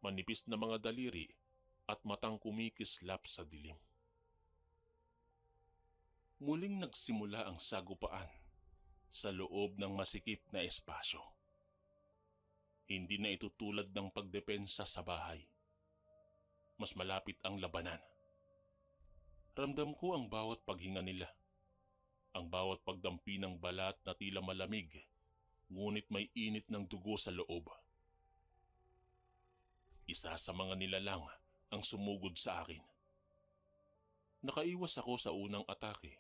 manipis na mga daliri at matang kumikislap sa dilim. Muling nagsimula ang sagupaan sa loob ng masikip na espasyo. Hindi na ito tulad ng pagdepensa sa bahay. Mas malapit ang labanan. Ramdam ko ang bawat paghinga nila, ang bawat pagdampi ng balat na tila malamig, ngunit may init ng dugo sa loob. Isa sa mga nilalang ang sumugod sa akin. Nakaiwas ako sa unang atake,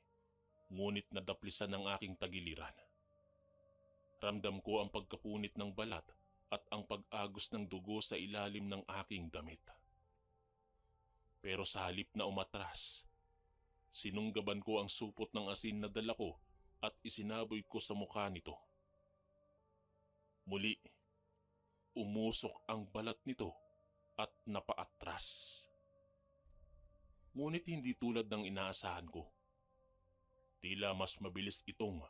ngunit nadaplisan ang aking tagiliran. Ramdam ko ang pagkapunit ng balat at ang pag-agos ng dugo sa ilalim ng aking damit. Pero sa halip na umatras, sinunggaban ko ang supot ng asin na dala ko at isinaboy ko sa mukha nito. Muli, umusok ang balat nito at napaatras. Ngunit hindi tulad ng inaasahan ko. Tila mas mabilis itong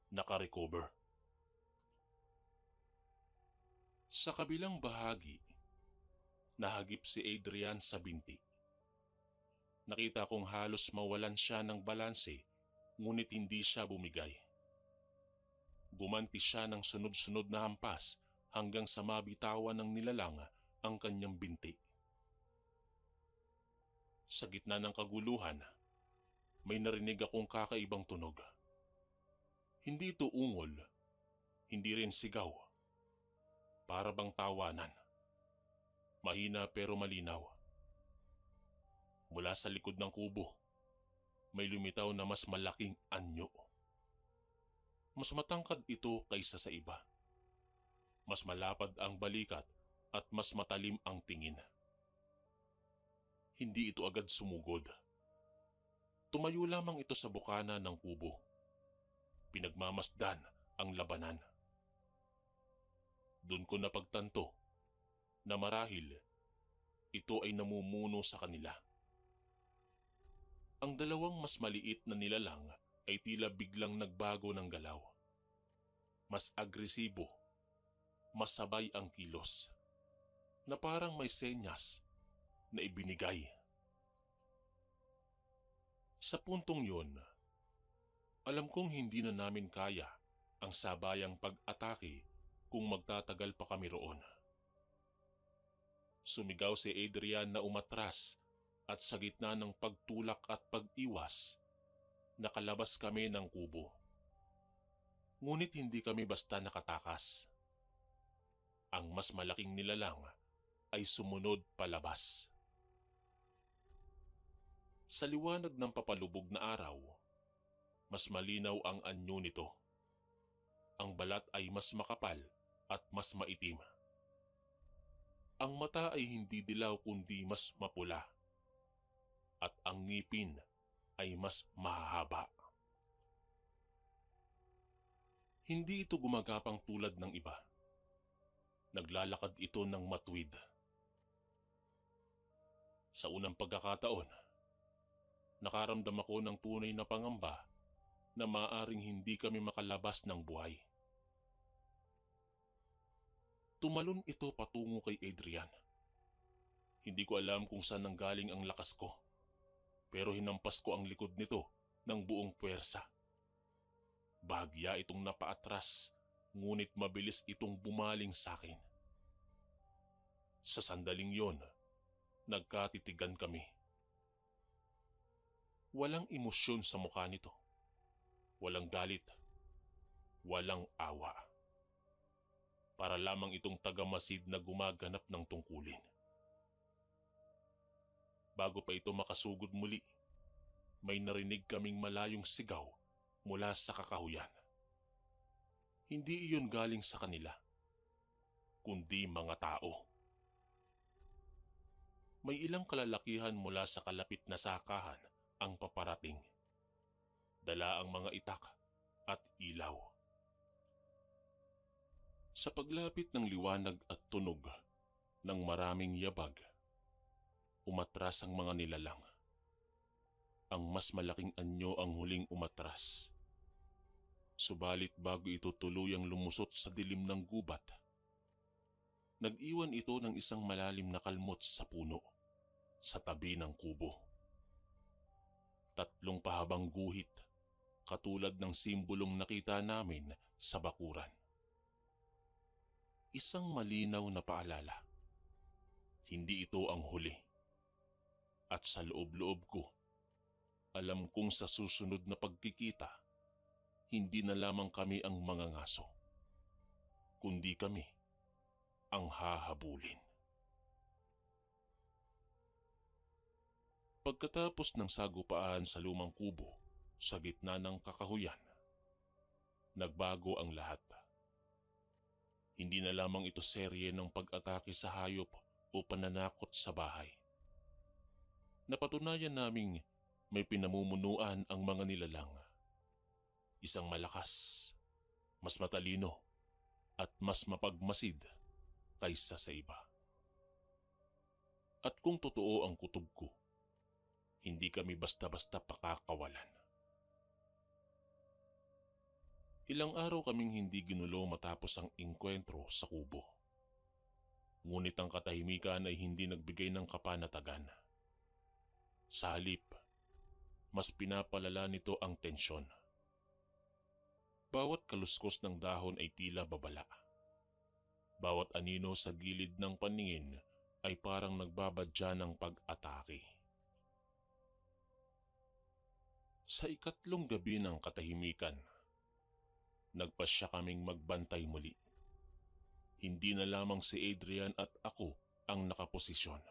nakarecover. Sa kabilang bahagi, nahagip si Adrian sa binti. Nakita kong halos mawalan siya ng balanse, ngunit hindi siya bumigay. Gumanti siya ng sunod-sunod na hampas hanggang sa mabitawan ng nilalang ang kanyang binti. Sa gitna ng kaguluhan, may narinig akong kakaibang tunog. Hindi ito ungol, hindi rin sigaw. Para bang tawanan. Mahina pero malinaw. Mula sa likod ng kubo, may lumitaw na mas malaking anyo. Mas matangkad ito kaysa sa iba. Mas malapad ang balikat at mas matalim ang tingin. Hindi ito agad sumugod. Tumayo lamang ito sa bukana ng kubo. Pinagmamasdan ang labanan. Doon ko napagtanto na marahil ito ay namumuno sa kanila. Ang dalawang mas maliit na nilalang ay tila biglang nagbago ng galaw. Mas agresibo, mas sabay ang kilos, na parang may senyas na ibinigay. Sa puntong yun, alam kong hindi na namin kaya ang sabayang pag-atake kung magtatagal pa kami roon. Sumigaw si Adrian na umatras at sa gitna ng pagtulak at pag-iwas, nakalabas kami ng kubo. Ngunit hindi kami basta nakatakas. Ang mas malaking nilalang ay sumunod palabas. Sa liwanag ng papalubog na araw, mas malinaw ang anyo nito. Ang balat ay mas makapal at mas maitim. Ang mata ay hindi dilaw kundi mas mapula. At ang ngipin ay mas mahahaba. Hindi ito gumagapang tulad ng iba. Naglalakad ito ng matuwid. Sa unang pagkakataon, nakaramdam ako ng tunay na pangamba na maaaring hindi kami makalabas ng buhay. Tumalon ito patungo kay Adrian. Hindi ko alam kung saan nanggaling ang lakas ko. Pero hinampas ko ang likod nito ng buong puwersa. Bahagya itong napaatras, ngunit mabilis itong bumaling sa akin. Sa sandaling yon, nagkatitigan kami. Walang emosyon sa mukha nito. Walang galit. Walang awa. Para lamang itong tagamasid na gumaganap ng tungkulin. Bago pa ito makasugod muli, may narinig kaming malayong sigaw mula sa kakahuyan. Hindi iyon galing sa kanila, kundi mga tao. May ilang kalalakihan mula sa kalapit na sakahan ang paparating. Dala ang mga itak at ilaw. Sa paglapit ng liwanag at tunog ng maraming yabag, umatras ang mga nilalang. ang mas malaking anyo ang huling umatras. Subalit bago ito tuluyang lumusot sa dilim ng gubat, nag-iwan ito ng isang malalim na kalmot sa puno, sa tabi ng kubo. 3 pahabang guhit, katulad ng simbolong nakita namin sa bakuran. Isang malinaw na paalala. Hindi ito ang huli. At sa loob-loob ko, alam kong sa susunod na pagkikita, hindi na lamang kami ang mga ngaso, kundi kami ang hahabulin. Pagkatapos ng sagupaan sa lumang kubo sa gitna ng kakahuyan, nagbago ang lahat. Hindi na lamang ito serye ng pag-atake sa hayop o pananakot sa bahay. Napatunayan naming may pinamumunuan ang mga nilalang. Isang malakas, mas matalino, at mas mapagmasid kaysa sa iba. At kung totoo ang kutob ko, hindi kami basta-basta pakakawalan. Ilang araw kaming hindi ginulo matapos ang engkwentro sa kubo. Ngunit ang katahimikan ay hindi nagbigay ng kapanatagan. Sa halip, mas pinapalala nito ang tensyon. Bawat kaluskos ng dahon ay tila babala. Bawat anino sa gilid ng paningin ay parang nagbabadya ng pag-atake. Sa ikatlong gabi ng katahimikan, nagpasya kaming magbantay muli. Hindi na lamang si Adrian at ako ang nakaposisyon.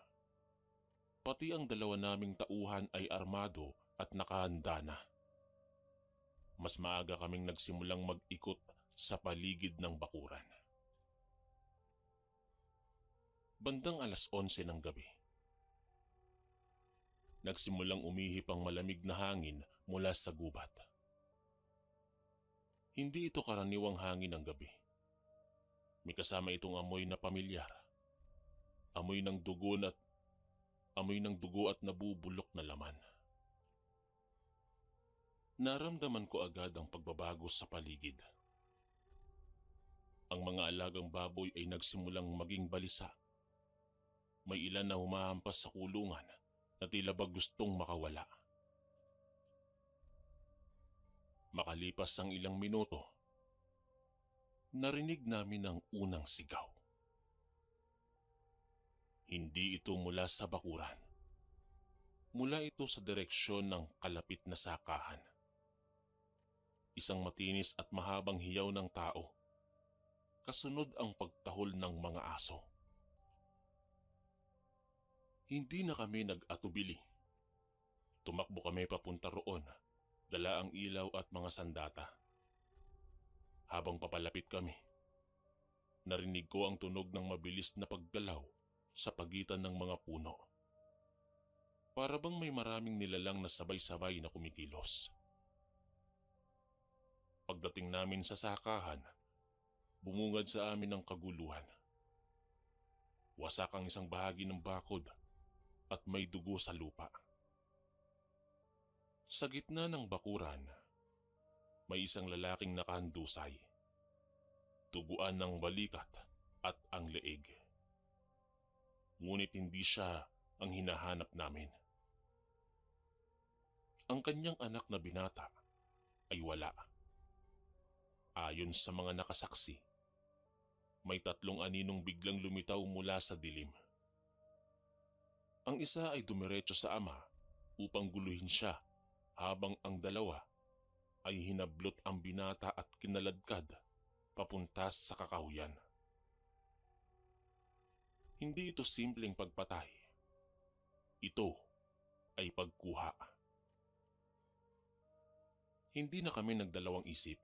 Pati ang 2 naming tauhan ay armado at nakahanda na. Mas maaga kaming nagsimulang mag-ikot sa paligid ng bakuran. Bandang 11:00 ng gabi, nagsimulang umihip ang malamig na hangin mula sa gubat. Hindi ito karaniwang hangin ng gabi. May kasama itong amoy na pamilyar. Amoy ng dugo at nabubulok na laman. Naramdaman ko agad ang pagbabago sa paligid. Ang mga alagang baboy ay nagsimulang maging balisa. May ilan na humahampas sa kulungan na tila ba gustong makawala. Makalipas ang ilang minuto, narinig namin ang unang sigaw. Hindi ito mula sa bakuran. Mula ito sa direksyon ng kalapit na sakahan. Isang matinis at mahabang hiyaw ng tao. Kasunod ang pagtahol ng mga aso. Hindi na kami nag-atubili. Tumakbo kami papunta roon, dala ang ilaw at mga sandata. Habang papalapit kami, narinig ko ang tunog ng mabilis na paggalaw sa pagitan ng mga puno. Para bang may maraming nilalang na sabay-sabay na kumikilos. Pagdating namin sa sakahan, bumungad sa amin ang kaguluhan. Wasak ang isang bahagi ng bakod at may dugo sa lupa. Sa gitna ng bakuran, may isang lalaking nakahandusay. Tuguan ng balikat at ang leeg. Ngunit hindi siya ang hinahanap namin. Ang kanyang anak na binata ay wala. Ayon sa mga nakasaksi, may 3 aninong biglang lumitaw mula sa dilim. Ang isa ay dumiretso sa ama upang guluhin siya, habang ang 2 ay hinablot ang binata at kinaladkad papunta sa kakahuyan. Hindi ito simpleng pagpatay. Ito ay pagkuha. Hindi na kami nagdalawang isip.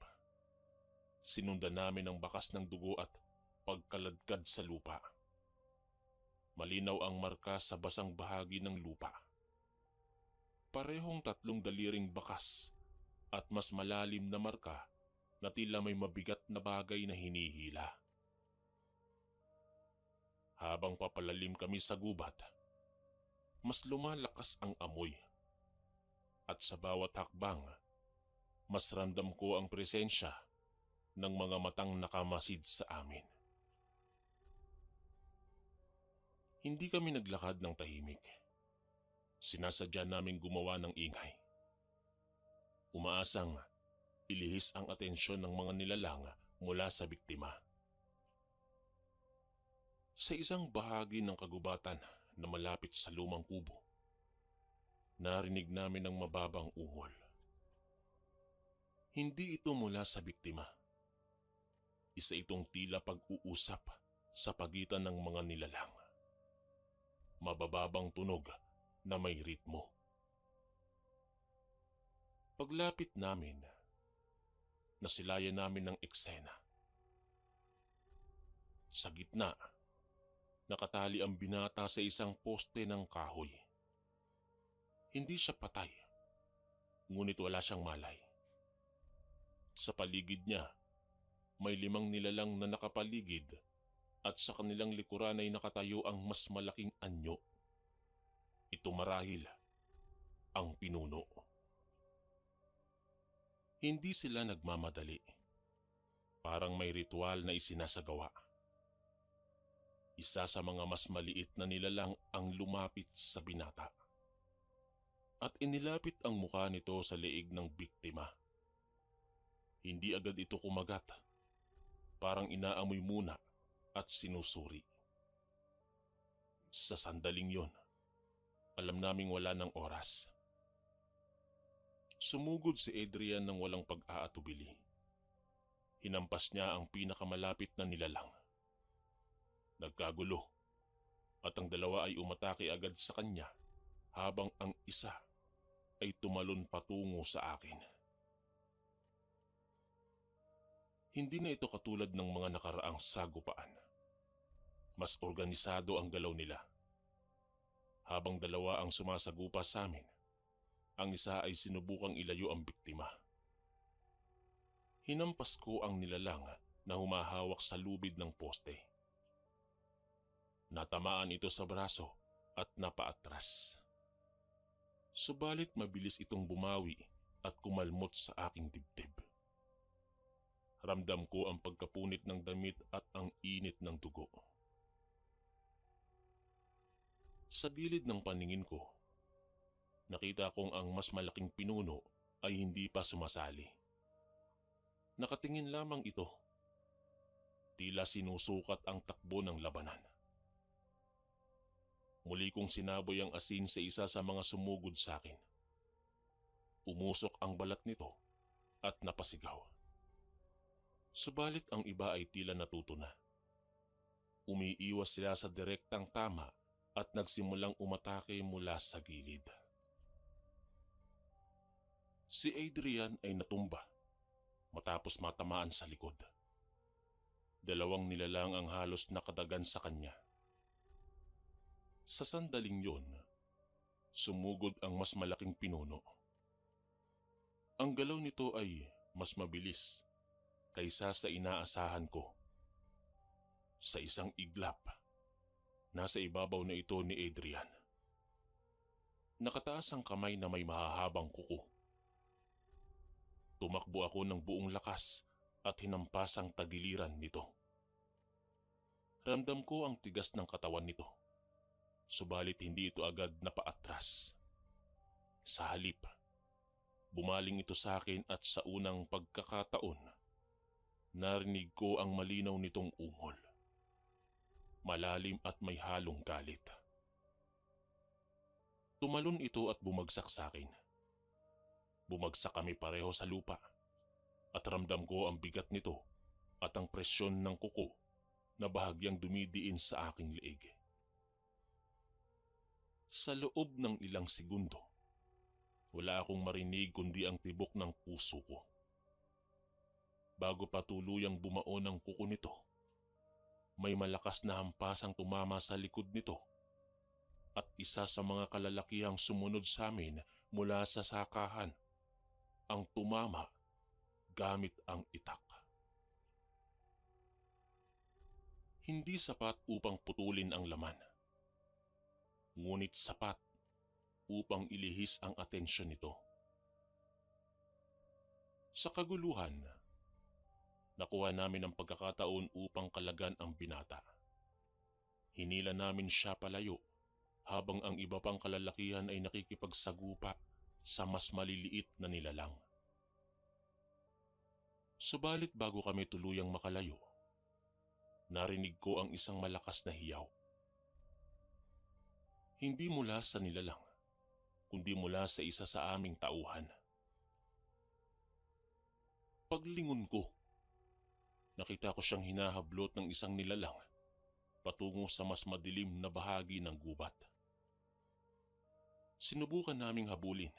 Sinundan namin ang bakas ng dugo at pagkaladkad sa lupa. Malinaw ang marka sa basang bahagi ng lupa. Parehong 3 daliring bakas at mas malalim na marka na tila may mabigat na bagay na hinihila. Habang papalalim kami sa gubat, mas lumalakas ang amoy. At sa bawat hakbang, mas ramdam ko ang presensya ng mga matang nakamasid sa amin. Hindi kami naglakad ng tahimik. Sinasadya naming gumawa ng ingay. Umaasang ilihis ang atensyon ng mga nilalang mula sa biktima. Sa isang bahagi ng kagubatan na malapit sa lumang kubo, narinig namin ang mababang ungol. Hindi ito mula sa biktima. Isa itong tila pag-uusap sa pagitan ng mga nilalang. Mabababang tunog na may ritmo. Paglapit namin, nasilayan namin ng eksena. Sa gitna, nakatali ang binata sa isang poste ng kahoy. Hindi siya patay, ngunit wala siyang malay. Sa paligid niya, may 5 nilalang na nakapaligid at sa kanilang likuran ay nakatayo ang mas malaking anyo. Ito marahil ang pinuno. Hindi sila nagmamadali. Parang may ritual na isinasagawa. Isa sa mga mas maliit na nilalang ang lumapit sa binata. At inilapit ang mukha nito sa leeg ng biktima. Hindi agad ito kumagat. Parang inaamoy muna at sinusuri. Sa sandaling yon, alam naming wala ng oras. Sumugod si Adrian ng walang pag-aatubili. Hinampas niya ang pinakamalapit na nilalang. Nagkagulo at ang dalawa ay umatake agad sa kanya habang ang isa ay tumalon patungo sa akin. Hindi na ito katulad ng mga nakaraang sagupaan. Mas organisado ang galaw nila. Habang dalawa ang sumasagupa sa amin, ang isa ay sinubukang ilayo ang biktima. Hinampas ko ang nilalang na humahawak sa lubid ng poste. Natamaan ito sa braso at napaatras. Subalit mabilis itong bumawi at kumalmot sa aking dibdib. Ramdam ko ang pagkapunit ng damit at ang init ng dugo. Sa gilid ng paningin ko, nakita kong ang mas malaking pinuno ay hindi pa sumasali. Nakatingin lamang ito. Tila sinusukat ang takbo ng labanan. Muli kong sinaboy ang asin sa isa sa mga sumugod sa akin. Umusok ang balat nito at napasigaw. Subalit ang iba ay tila natuto na. Umiiwas sila sa direktang tama at nagsimulang umatake mula sa gilid. Si Adrian ay natumba matapos matamaan sa likod. 2 nilalang ang halos nakadagan sa kanya. Sa sandaling yon, sumugod ang mas malaking pinuno. Ang galaw nito ay mas mabilis kaysa sa inaasahan ko. Sa isang iglap, nasa ibabaw na ito ni Adrian. Nakataas ang kamay na may mahahabang kuko. Tumakbo ako ng buong lakas at hinampas ang tagiliran nito. Ramdam ko ang tigas ng katawan nito. Subalit hindi ito agad napaatras. Sa halip, bumaling ito sa akin at sa unang pagkakataon, narinig ko ang malinaw nitong ungol. Malalim at may halong galit. Tumalon ito at bumagsak sa akin. Bumagsak kami pareho sa lupa at ramdam ko ang bigat nito at ang presyon ng kuko na bahagyang dumidiin sa aking leeg. Sa loob ng ilang segundo, wala akong marinig kundi ang tibok ng puso ko. Bago pa tuluyang bumaon ang kuko nito, may malakas na hampasang tumama sa likod nito at isa sa mga kalalakihang sumunod sa amin mula sa sakahan ang tumama gamit ang itak. Hindi sapat upang putulin ang laman, ngunit sapat upang ilihis ang atensyon nito. Sa kaguluhan, nakuha namin ang pagkakataon upang kalagan ang binata. Hinila namin siya palayo habang ang iba pang kalalakihan ay nakikipagsagupa sa mas maliliit na nilalang. Subalit bago kami tuluyang makalayo, narinig ko ang isang malakas na hiyaw. Hindi mula sa nilalang, kundi mula sa isa sa aming tauhan. Paglingon ko, nakita ko siyang hinahablot ng isang nilalang patungo sa mas madilim na bahagi ng gubat. Sinubukan naming habulin,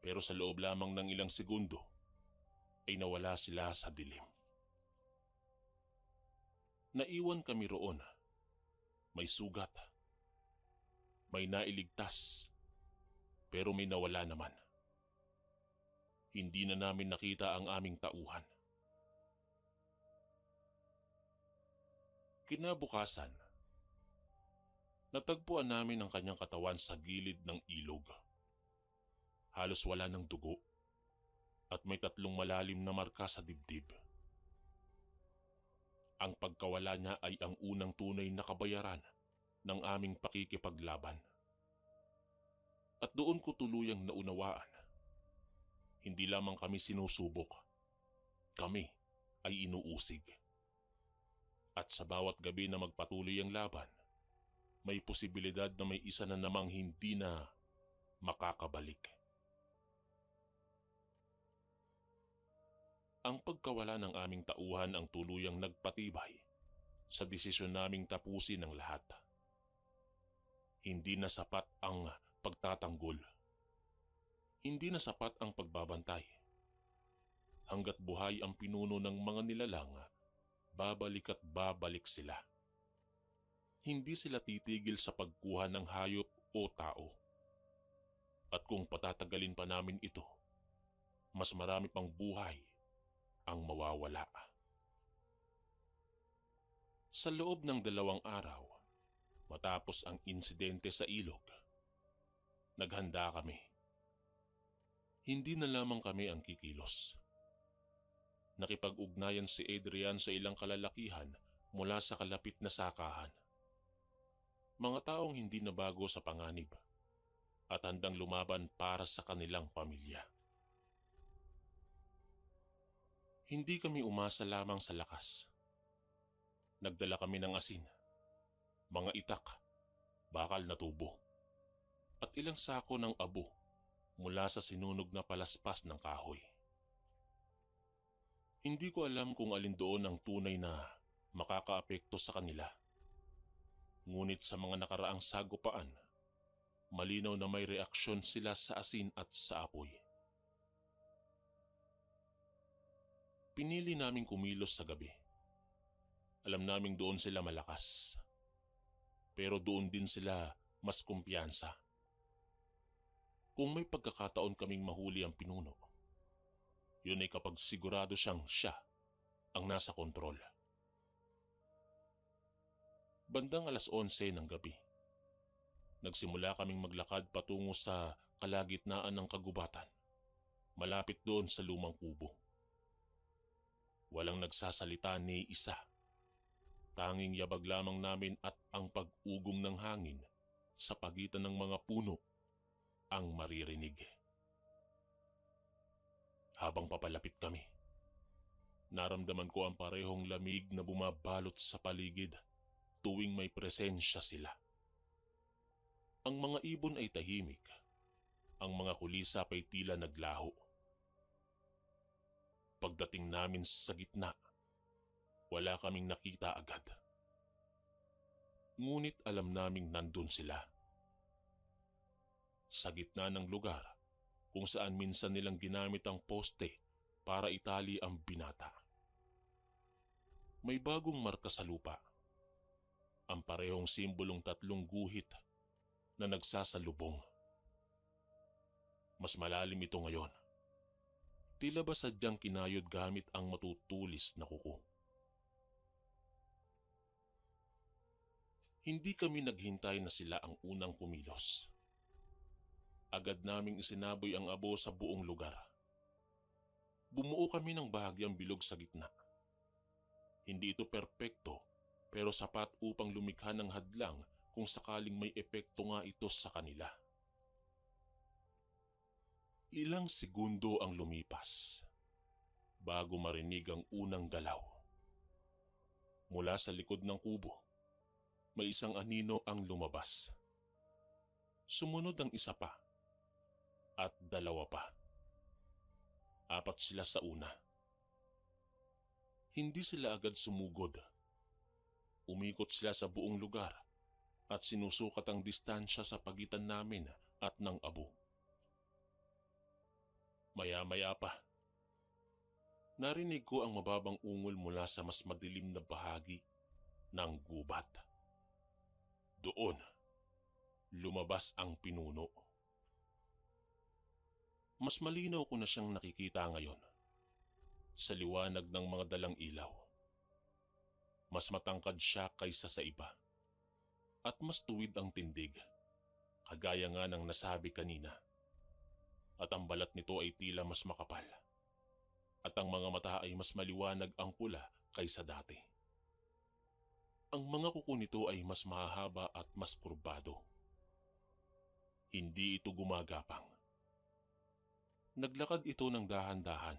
pero sa loob lamang ng ilang segundo ay nawala sila sa dilim. Naiwan kami roon. May sugat, may nailigtas, pero may nawala naman. Hindi na namin nakita ang aming tauhan. Kinabukasan, natagpuan namin ang kanyang katawan sa gilid ng ilog. Halos wala ng dugo at may 3 malalim na marka sa dibdib. Ang pagkawala niya ay ang unang tunay na kabayaran ng aming pakikipaglaban. At doon ko tuluyang naunawaan, hindi lamang kami sinusubok, kami ay inuusig. At sa bawat gabi na magpatuloy ang laban, may posibilidad na may isa na namang hindi na makakabalik. Ang pagkawala ng aming tauhan ang tuluyang nagpatibay sa desisyon naming tapusin ang lahat. Hindi na sapat ang pagtatanggol. Hindi na sapat ang pagbabantay. Hanggat buhay ang pinuno ng mga nilalang, babalik at babalik sila. Hindi sila titigil sa pagkuha ng hayop o tao. At kung patatagalin pa namin ito, mas marami pang buhay ang mawawala. Sa loob ng 2 araw, matapos ang insidente sa ilog, naghanda kami. Hindi na lamang kami ang kikilos. Nakipag-ugnayan si Adrian sa ilang kalalakihan mula sa kalapit na sakahan. Mga taong hindi na bago sa panganib at handang lumaban para sa kanilang pamilya. Hindi kami umasa lamang sa lakas. Nagdala kami ng asin, mga itak, bakal na tubo, at ilang sako ng abo mula sa sinunog na palaspas ng kahoy. Hindi ko alam kung alin doon ang tunay na makakaapekto sa kanila. Ngunit sa mga nakaraang sagupaan, malinaw na may reaksyon sila sa asin at sa apoy. Pinili naming kumilos sa gabi. Alam naming doon sila malakas. Pero doon din sila mas kumpiyansa. Kung may pagkakataon kaming mahuli ang pinuno, yun ay kapag sigurado siyang siya ang nasa kontrol. Bandang 11:00 ng gabi, nagsimula kaming maglakad patungo sa kalagitnaan ng kagubatan, malapit doon sa lumang kubo. Walang nagsasalita ni isa. Tanging yabag lamang namin at ang pag-ugong ng hangin sa pagitan ng mga puno ang maririnig. Habang papalapit kami, naramdaman ko ang parehong lamig na bumabalot sa paligid tuwing may presensya sila. Ang mga ibon ay tahimik. Ang mga kulisap ay tila naglaho. Pagdating namin sa gitna, wala kaming nakita agad. Ngunit alam naming nandun sila. Sa gitna ng lugar kung saan minsan nilang ginamit ang poste para itali ang binata. May bagong marka sa lupa. Ang parehong simbolong 3 guhit na nagsasalubong. Mas malalim ito ngayon. Tila ba sadyang kinayod gamit ang matutulis na kuko? Hindi kami naghintay na sila ang unang kumilos. Agad naming isinaboy ang abo sa buong lugar. Bumuo kami ng bahagyang bilog sa gitna. Hindi ito perpekto pero sapat upang lumikha ng hadlang kung sakaling may epekto nga ito sa kanila. Ilang segundo ang lumipas bago marinig ang unang galaw. Mula sa likod ng kubo, may isang anino ang lumabas. Sumunod ang isa pa at dalawa pa. Apat sila sa una. Hindi sila agad sumugod. Umikot sila sa buong lugar at sinusukat ang distansya sa pagitan namin at ng abo. Maya-maya pa, narinig ko ang mababang ungol mula sa mas madilim na bahagi ng gubat. Doon, lumabas ang pinuno. Mas malinaw ko na siyang nakikita ngayon sa liwanag ng mga dalang ilaw. Mas matangkad siya kaysa sa iba at mas tuwid ang tindig, kagaya nga ng nasabi kanina. At ang balat nito ay tila mas makapal at ang mga mata ay mas maliwanag ang pula kaysa dati. Ang mga kuko nito ay mas mahahaba at mas kurbado. Hindi ito gumagapang. Naglakad ito ng dahan-dahan.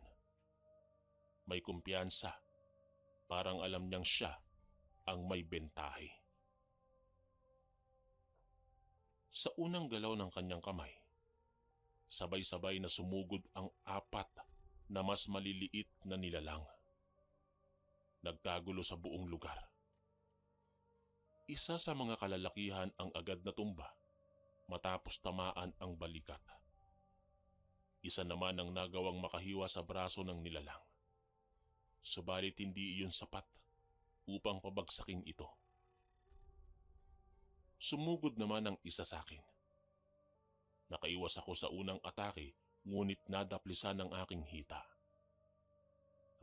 May kumpiyansa, parang alam niyang siya ang may bentahe. Sa unang galaw ng kanyang kamay, sabay-sabay na sumugod ang apat na mas maliliit na nilalang. Nagkagulo sa buong lugar. Isa sa mga kalalakihan ang agad na tumba matapos tamaan ang balikat. Isa naman ang nagawang makahiwa sa braso ng nilalang. Subalit hindi iyon sapat upang pabagsakin ito. Sumugod naman ang isa sa akin. Nakaiwas ako sa unang atake ngunit nadaplisan ang aking hita.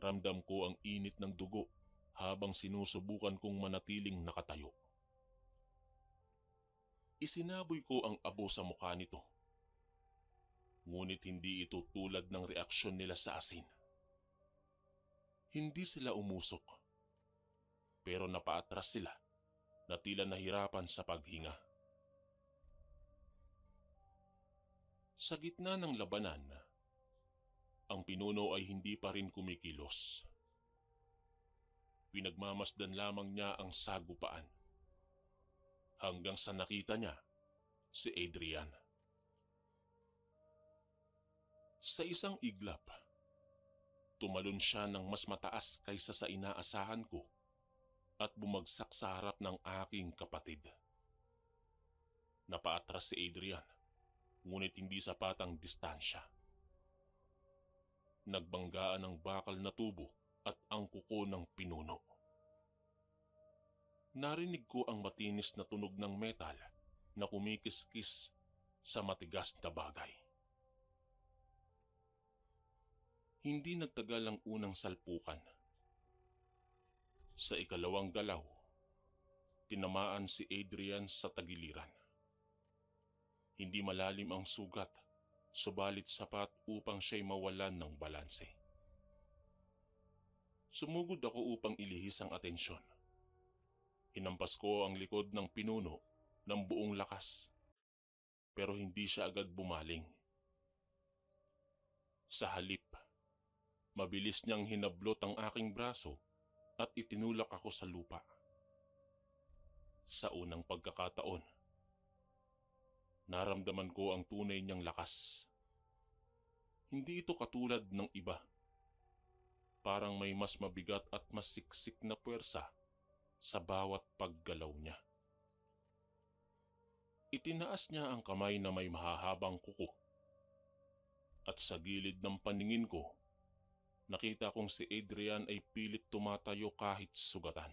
Ramdam ko ang init ng dugo habang sinusubukan kong manatiling nakatayo. Isinaboy ko ang abo sa mukha nito. Ngunit hindi ito tulad ng reaksyon nila sa asin. Hindi sila umusok, pero napaatras sila na tila nahirapan sa paghinga. Sa gitna ng labanan, ang pinuno ay hindi pa rin kumikilos. Pinagmamasdan lamang niya ang sagupaan hanggang sa nakita niya si Adrian. Sa isang iglap, tumalon siya ng mas mataas kaysa sa inaasahan ko at bumagsak sa harap ng aking kapatid. Napaatras si Adrian, ngunit hindi sapat ang distansya. Nagbanggaan ang bakal na tubo at ang kuko ng pinuno. Narinig ko ang matinis na tunog ng metal na kumikiskis sa matigas na bagay. Hindi nagtagal ang unang salpukan. Sa ikalawang galaw, tinamaan si Adrian sa tagiliran. Hindi malalim ang sugat, subalit sapat upang siya'y mawalan ng balanse. Sumugod ako upang ilihis ang atensyon. Hinampas ko ang likod ng pinuno ng buong lakas, pero hindi siya agad bumaling. Sa halip, mabilis niyang hinablot ang aking braso at itinulak ako sa lupa. Sa unang pagkakataon, naramdaman ko ang tunay niyang lakas. Hindi ito katulad ng iba. Parang may mas mabigat at mas siksik na puwersa sa bawat paggalaw niya. Itinaas niya ang kamay na may mahahabang kuko. At sa gilid ng paningin ko, nakita kong si Adrian ay pilit tumatayo kahit sugatan.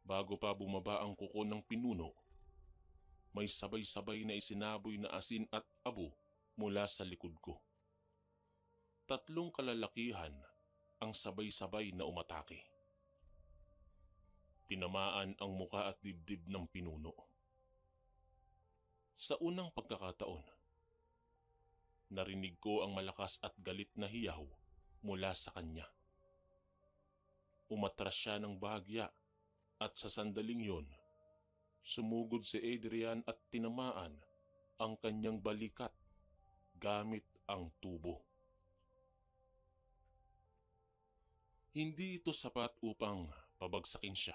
Bago pa bumaba ang kuko ng pinuno, may sabay-sabay na isinaboy na asin at abo mula sa likod ko. 3 kalalakihan ang sabay-sabay na umatake. Tinamaan ang muka at dibdib ng pinuno. Sa unang pagkakataon, narinig ko ang malakas at galit na hiyaw mula sa kanya. Umatras siya ng bahagya at sa sandaling yon, sumugod si Adrian at tinamaan ang kanyang balikat gamit ang tubo. Hindi ito sapat upang pabagsakin siya,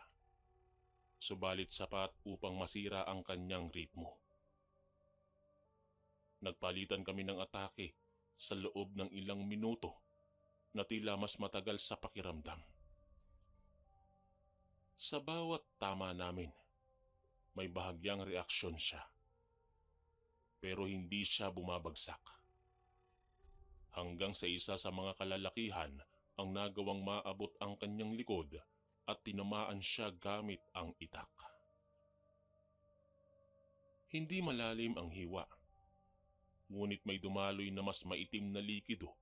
subalit sapat upang masira ang kanyang ritmo. Nagpalitan kami ng atake sa loob ng ilang minuto na tila mas matagal sa pakiramdam. Sa bawat tama namin, may bahagyang reaksyon siya. Pero hindi siya bumabagsak. Hanggang sa isa sa mga kalalakihan ang nagawang maabot ang kanyang likod at tinamaan siya gamit ang itak. Hindi malalim ang hiwa, ngunit may dumaloy na mas maitim na likido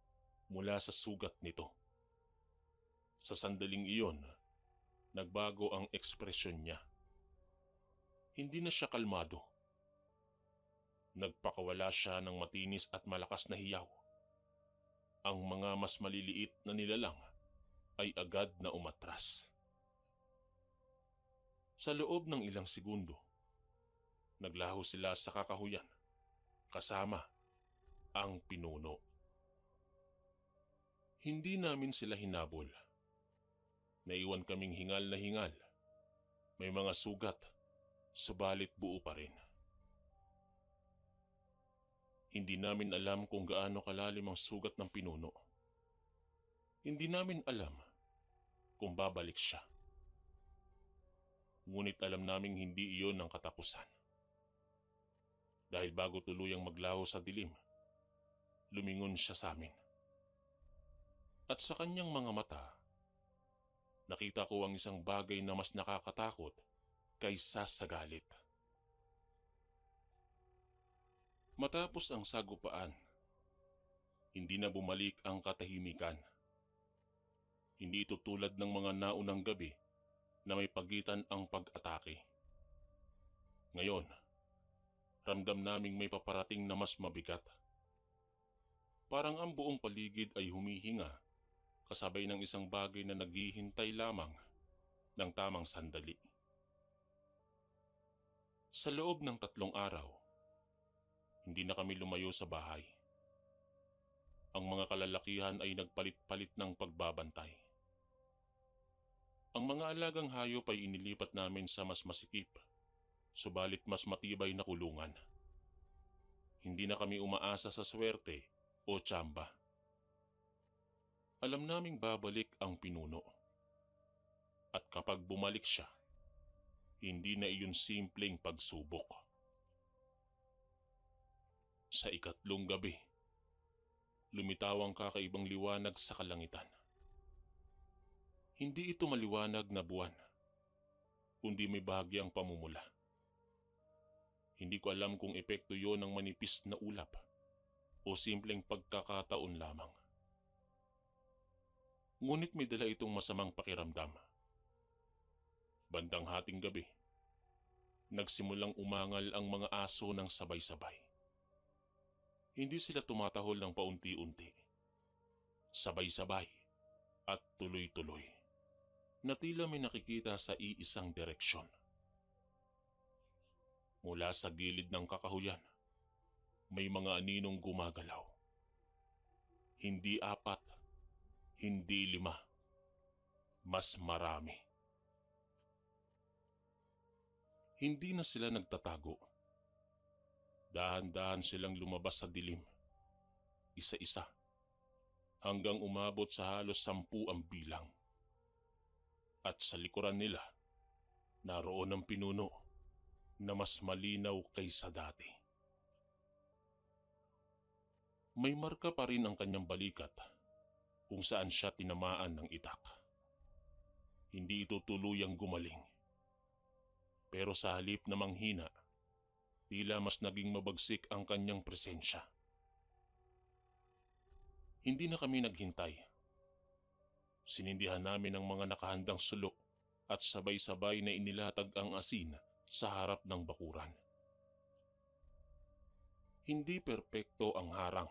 mula sa sugat nito. Sa sandaling iyon, nagbago ang ekspresyon niya. Hindi na siya kalmado. Nagpakawala siya ng matinis at malakas na hiyaw. Ang mga mas maliliit na nilalang ay agad na umatras. Sa loob ng ilang segundo, naglaho sila sa kakahuyan, kasama ang pinuno. Hindi namin sila hinabol. Naiwan kaming hingal na hingal. May mga sugat, subalit buo pa rin. Hindi namin alam kung gaano kalalim ang sugat ng pinuno. Hindi namin alam kung babalik siya. Ngunit alam naming hindi iyon ang katapusan. Dahil bago tuluyang maglaho sa dilim, lumingon siya sa amin. At sa kanyang mga mata, nakita ko ang isang bagay na mas nakakatakot kaysa sa galit. Matapos ang sagupaan, hindi na bumalik ang katahimikan. Hindi ito tulad ng mga naunang gabi na may pagitan ang pag-atake. Ngayon, ramdam naming may paparating na mas mabigat. Parang ang buong paligid ay humihinga kasabay ng isang bagay na naghihintay lamang ng tamang sandali. Sa loob ng 3 araw, hindi na kami lumayo sa bahay. Ang mga kalalakihan ay nagpalit-palit ng pagbabantay. Ang mga alagang hayop ay inilipat namin sa mas masikip, subalit mas matibay na kulungan. Hindi na kami umaasa sa swerte o tsamba. Alam naming babalik ang pinuno. At kapag bumalik siya, hindi na iyon simpleng pagsubok. Sa 3 gabi, lumitaw ang kakaibang liwanag sa kalangitan. Hindi ito maliwanag na buwan, kundi may bahagyang pamumula. Hindi ko alam kung epekto yon ng manipis na ulap o simpleng pagkakataon lamang. Ngunit may dala itong masamang pakiramdam. Bandang hating gabi, nagsimulang umangal ang mga aso ng sabay-sabay. Hindi sila tumatahol ng paunti-unti. Sabay-sabay at tuloy-tuloy. Na tila may nakikita sa iisang direksyon. Mula sa gilid ng kakahuyan, may mga aninong gumagalaw. Hindi 4, hindi 5, mas marami. Hindi na sila nagtatago. Dahan-dahan silang lumabas sa dilim, isa-isa, hanggang umabot sa halos 10 ang bilang. At sa likuran nila, naroon ang pinuno na mas malinaw kaysa dati. May marka pa rin ang kanyang balikat kung saan siya tinamaan ng itak. Hindi ito tuluyang gumaling. Pero sa halip na manghina, tila mas naging mabagsik ang kanyang presensya. Hindi na kami naghintay. Sinindihan namin ang mga nakahandang sulok at sabay-sabay na inilatag ang asin sa harap ng bakuran. Hindi perpekto ang harang,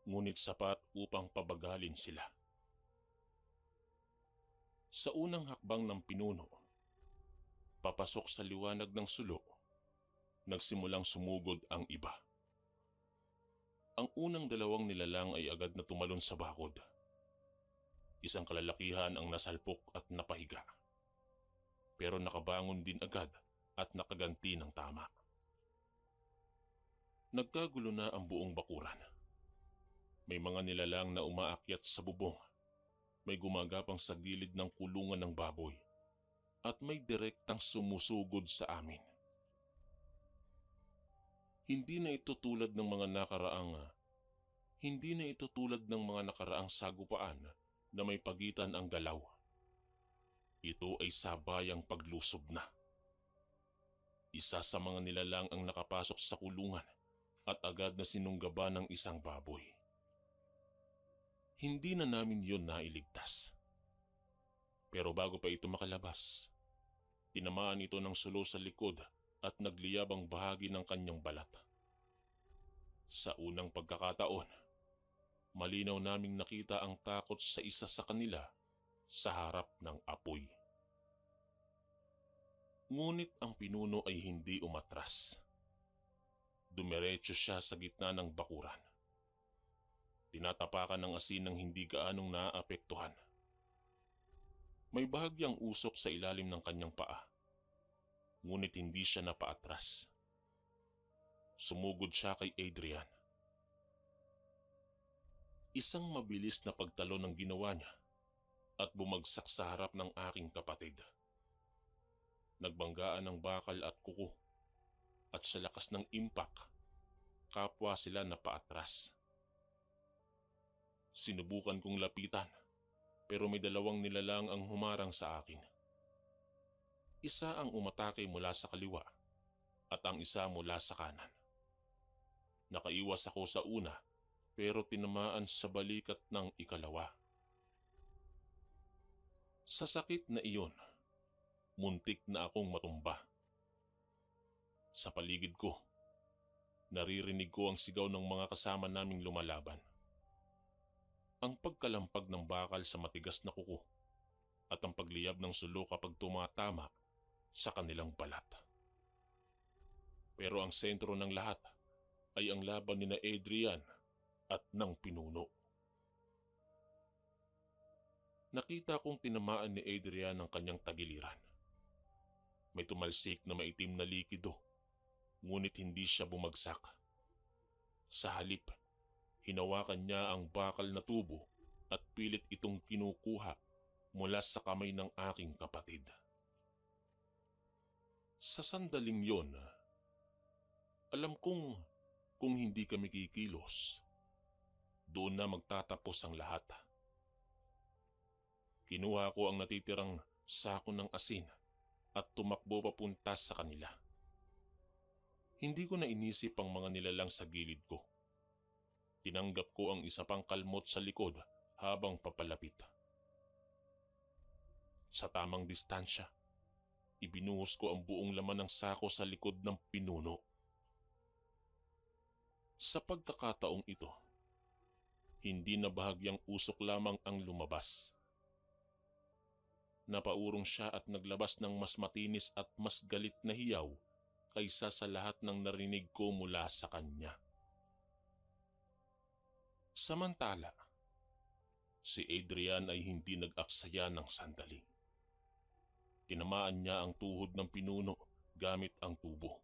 ngunit sapat upang pabagalin sila. Sa unang hakbang ng pinuno, papasok sa liwanag ng sulo, nagsimulang sumugod ang iba. Ang unang dalawang nilalang ay agad na tumalon sa bakod. Isang kalalakihan ang nasalpok at napahiga. Pero nakabangon din agad at nakaganti ng tama. Nagkagulo na ang buong bakuran. May mga nilalang na umaakyat sa bubong. May gumagapang sa gilid ng kulungan ng baboy. At may direktang sumusugod sa amin. Hindi na ito tulad ng mga nakaraang sagupaan na may pagitan ang galaw. Ito ay sabayang paglusob na. Isa sa mga nilalang ang nakapasok sa kulungan at agad na sinunggaba ng isang baboy. Hindi na namin yon nailigtas. Pero bago pa ito makalabas, tinamaan ito ng sulo sa likod at nagliyab ang bahagi ng kanyang balat. Sa unang pagkakataon, malinaw naming nakita ang takot sa isa sa kanila sa harap ng apoy. Ngunit ang pinuno ay hindi umatras. Dumiretso siya sa gitna ng bakuran. Tinatapakan ng asin ng hindi gaanong naapektuhan. May bahagyang usok sa ilalim ng kanyang paa. Ngunit hindi siya napaatras. Sumugod siya kay Adrian. Isang mabilis na pagtalon ang ginawa niya at bumagsak sa harap ng aking kapatid. Nagbanggaan ng bakal at kuko at sa lakas ng impact, kapwa sila napaatras. Sinubukan kong lapitan pero may dalawang nilalang ang humarang sa akin. Isa ang umatake mula sa kaliwa at ang isa mula sa kanan. Nakaiwas ako sa una pero tinamaan sa balikat ng ikalawa. Sa sakit na iyon, muntik na akong matumba. Sa paligid ko, naririnig ko ang sigaw ng mga kasama naming lumalaban. Ang pagkalampag ng bakal sa matigas na kuko at ang pagliyab ng sulo kapag tumatama sa kanilang balat. Pero ang sentro ng lahat ay ang laban nina Adrian at ng pinuno. Nakita kong tinamaan ni Adrian ang kanyang tagiliran. May tumalsik na maitim na likido, ngunit hindi siya bumagsak. Sa halip, hinawakan niya ang bakal na tubo at pilit itong kinukuha mula sa kamay ng aking kapatid. Sa sandaling yon, alam kong kung hindi kami kikilos, doon na magtatapos ang lahat. Kinuha ko ang natitirang sako ng asin at tumakbo papunta sa kanila. Hindi ko na inisip ang mga nilalang sa gilid ko. Tinanggap ko ang isa pang kalmot sa likod habang papalapit. Sa tamang distansya, ibinuhos ko ang buong laman ng sako sa likod ng pinuno. Sa pagkakataong ito, hindi na bahagyang usok lamang ang lumabas. Napaurong siya at naglabas ng mas matinis at mas galit na hiyaw kaysa sa lahat ng narinig ko mula sa kanya. Samantala, si Adrian ay hindi nag-aksaya ng sandali. Tinamaan niya ang tuhod ng pinuno gamit ang tubo.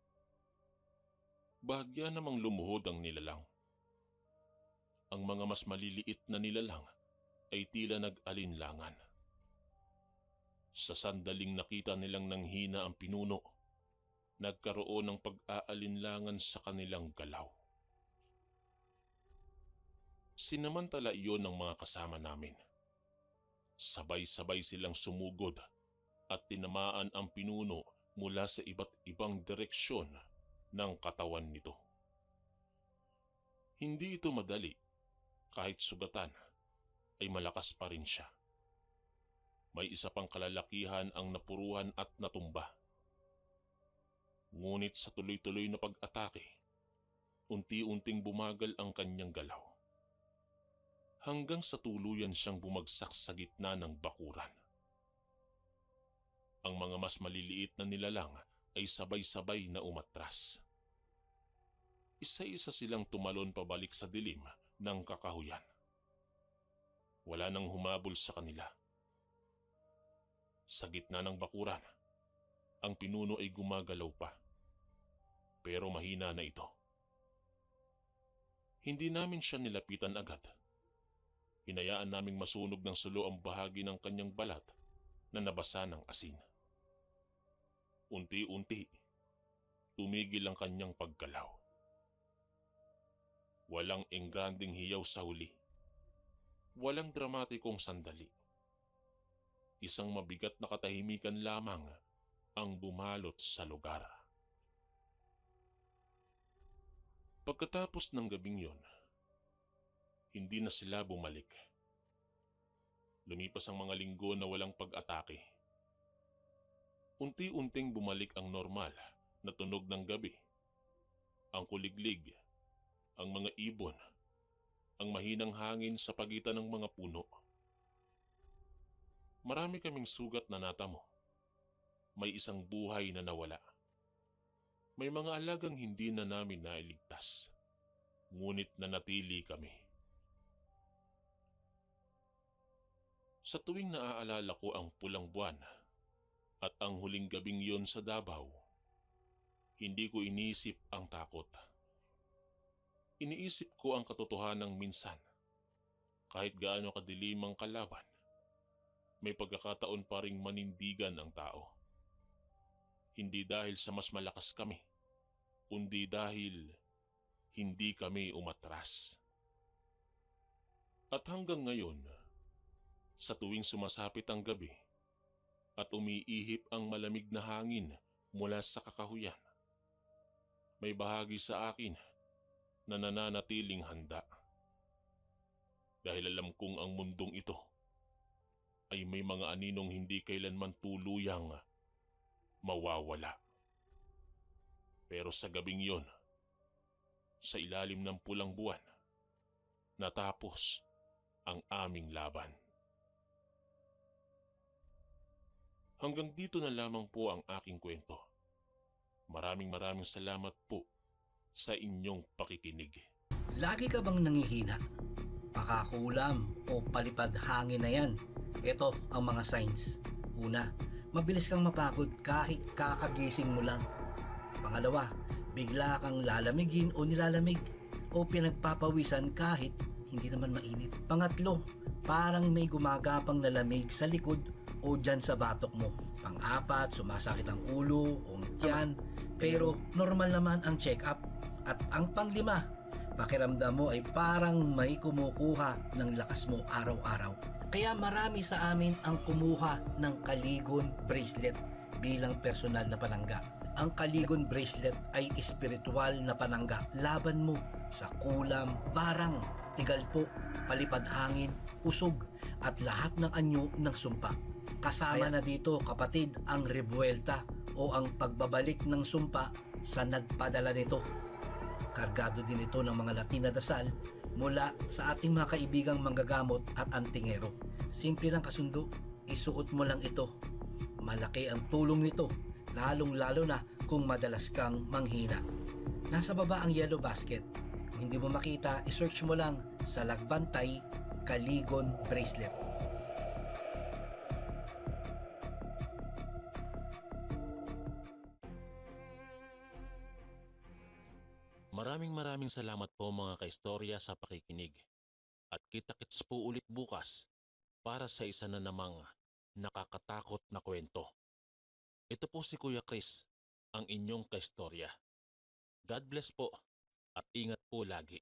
Bahagya namang lumuhod ang nilalang. Ang mga mas maliliit na nilalang ay tila nag-alinlangan. Sa sandaling nakita nilang nanghina ang pinuno, nagkaroon ng pag-aalinlangan sa kanilang galaw. Sinamantala iyon ng mga kasama namin. Sabay-sabay silang sumugod at tinamaan ang pinuno mula sa iba't ibang direksyon ng katawan nito. Hindi ito madali, kahit sugatan ay malakas pa rin siya. May isa pang kalalakihan ang napuruhan at natumba. Ngunit sa tuloy-tuloy na pag-atake, unti-unting bumagal ang kanyang galaw. hanggang sa tuluyan siyang bumagsak sa gitna ng bakuran. Ang mga mas maliliit na nilalang ay sabay-sabay na umatras. Isa-isa silang tumalon pabalik sa dilim ng kakahuyan. Wala nang humabol sa kanila. Sa gitna ng bakuran, ang pinuno ay gumagalaw pa. Pero mahina na ito. Hindi namin siya nilapitan agad. Hinayaan naming masunog ng sulo ang bahagi ng kanyang balat na nabasa ng asin. Unti-unti, tumigil ang kanyang paggalaw. Walang engranding hiyaw sa huli. Walang dramatikong sandali. Isang mabigat na katahimikan lamang ang bumalot sa lugar. Pagkatapos ng gabing yon, hindi na sila bumalik. Lumipas ang mga linggo na walang pag-atake. Unti-unting bumalik ang normal na tunog ng gabi. Ang kuliglig, ang mga ibon, ang mahinang hangin sa pagitan ng mga puno. Marami kaming sugat na natamo. May isang buhay na nawala. May mga alagang hindi na namin nailigtas. Ngunit nanatili kami. Sa tuwing naaalala ko ang pulang buwan at ang huling gabing yon sa Davao, hindi ko iniisip ang takot. Iniisip ko ang katotohanang minsan, kahit gaano kadilim ang kalaban, may pagkakataon pa ring manindigan ang tao. Hindi dahil sa mas malakas kami, kundi dahil hindi kami umatras. At hanggang ngayon, sa tuwing sumasapit ang gabi at umiihip ang malamig na hangin mula sa kakahuyan, may bahagi sa akin na nananatiling handa. Dahil alam kong ang mundong ito ay may mga aninong hindi kailanman tuluyang mawawala. Pero sa gabing yon, sa ilalim ng pulang buwan, natapos ang aming laban. Hanggang dito na lamang po ang aking kwento. Maraming salamat po sa inyong pakikinig. Lagi ka bang nangihina? Pakakulam o palipad hangin na yan? Ito ang mga signs. Una, mabilis kang mapagod kahit kakagising mo lang. Pangalawa, bigla kang lalamigin o nilalamig o pinagpapawisan kahit hindi naman mainit. Pangatlo, parang may gumagapang na lamig sa likod o dyan sa batok mo. Pang-apat, sumasakit ang ulo o tiyan pero normal naman ang check-up. At ang panglima, pakiramdam mo ay parang may kumukuha ng lakas mo araw-araw. Kaya marami sa amin ang kumuha ng Kaligon Bracelet bilang personal na panangga. Ang Kaligon Bracelet ay espiritual na panangga laban mo sa kulam, barang, tigalpo, palipad hangin, usog at lahat ng anyo ng sumpa. Kasama na dito kapatid ang rebuelta o ang pagbabalik ng sumpa sa nagpadala nito. Kargado din ito ng mga Latin na dasal mula sa ating mga kaibigang manggagamot at antingero. Simple lang kasundo, isuot mo lang ito. Malaki ang tulong nito, lalong-lalo na kung madalas kang manghina. Nasa baba ang yellow basket. Kung hindi mo makita, isearch mo lang sa Lagbantay Kaligon Bracelet. Maraming salamat po mga kaistorya sa pakikinig. At kita-kits po ulit bukas para sa isa na namang nakakatakot na kwento. Ito po si Kuya Chris, ang inyong kaistorya. God bless po at ingat po lagi.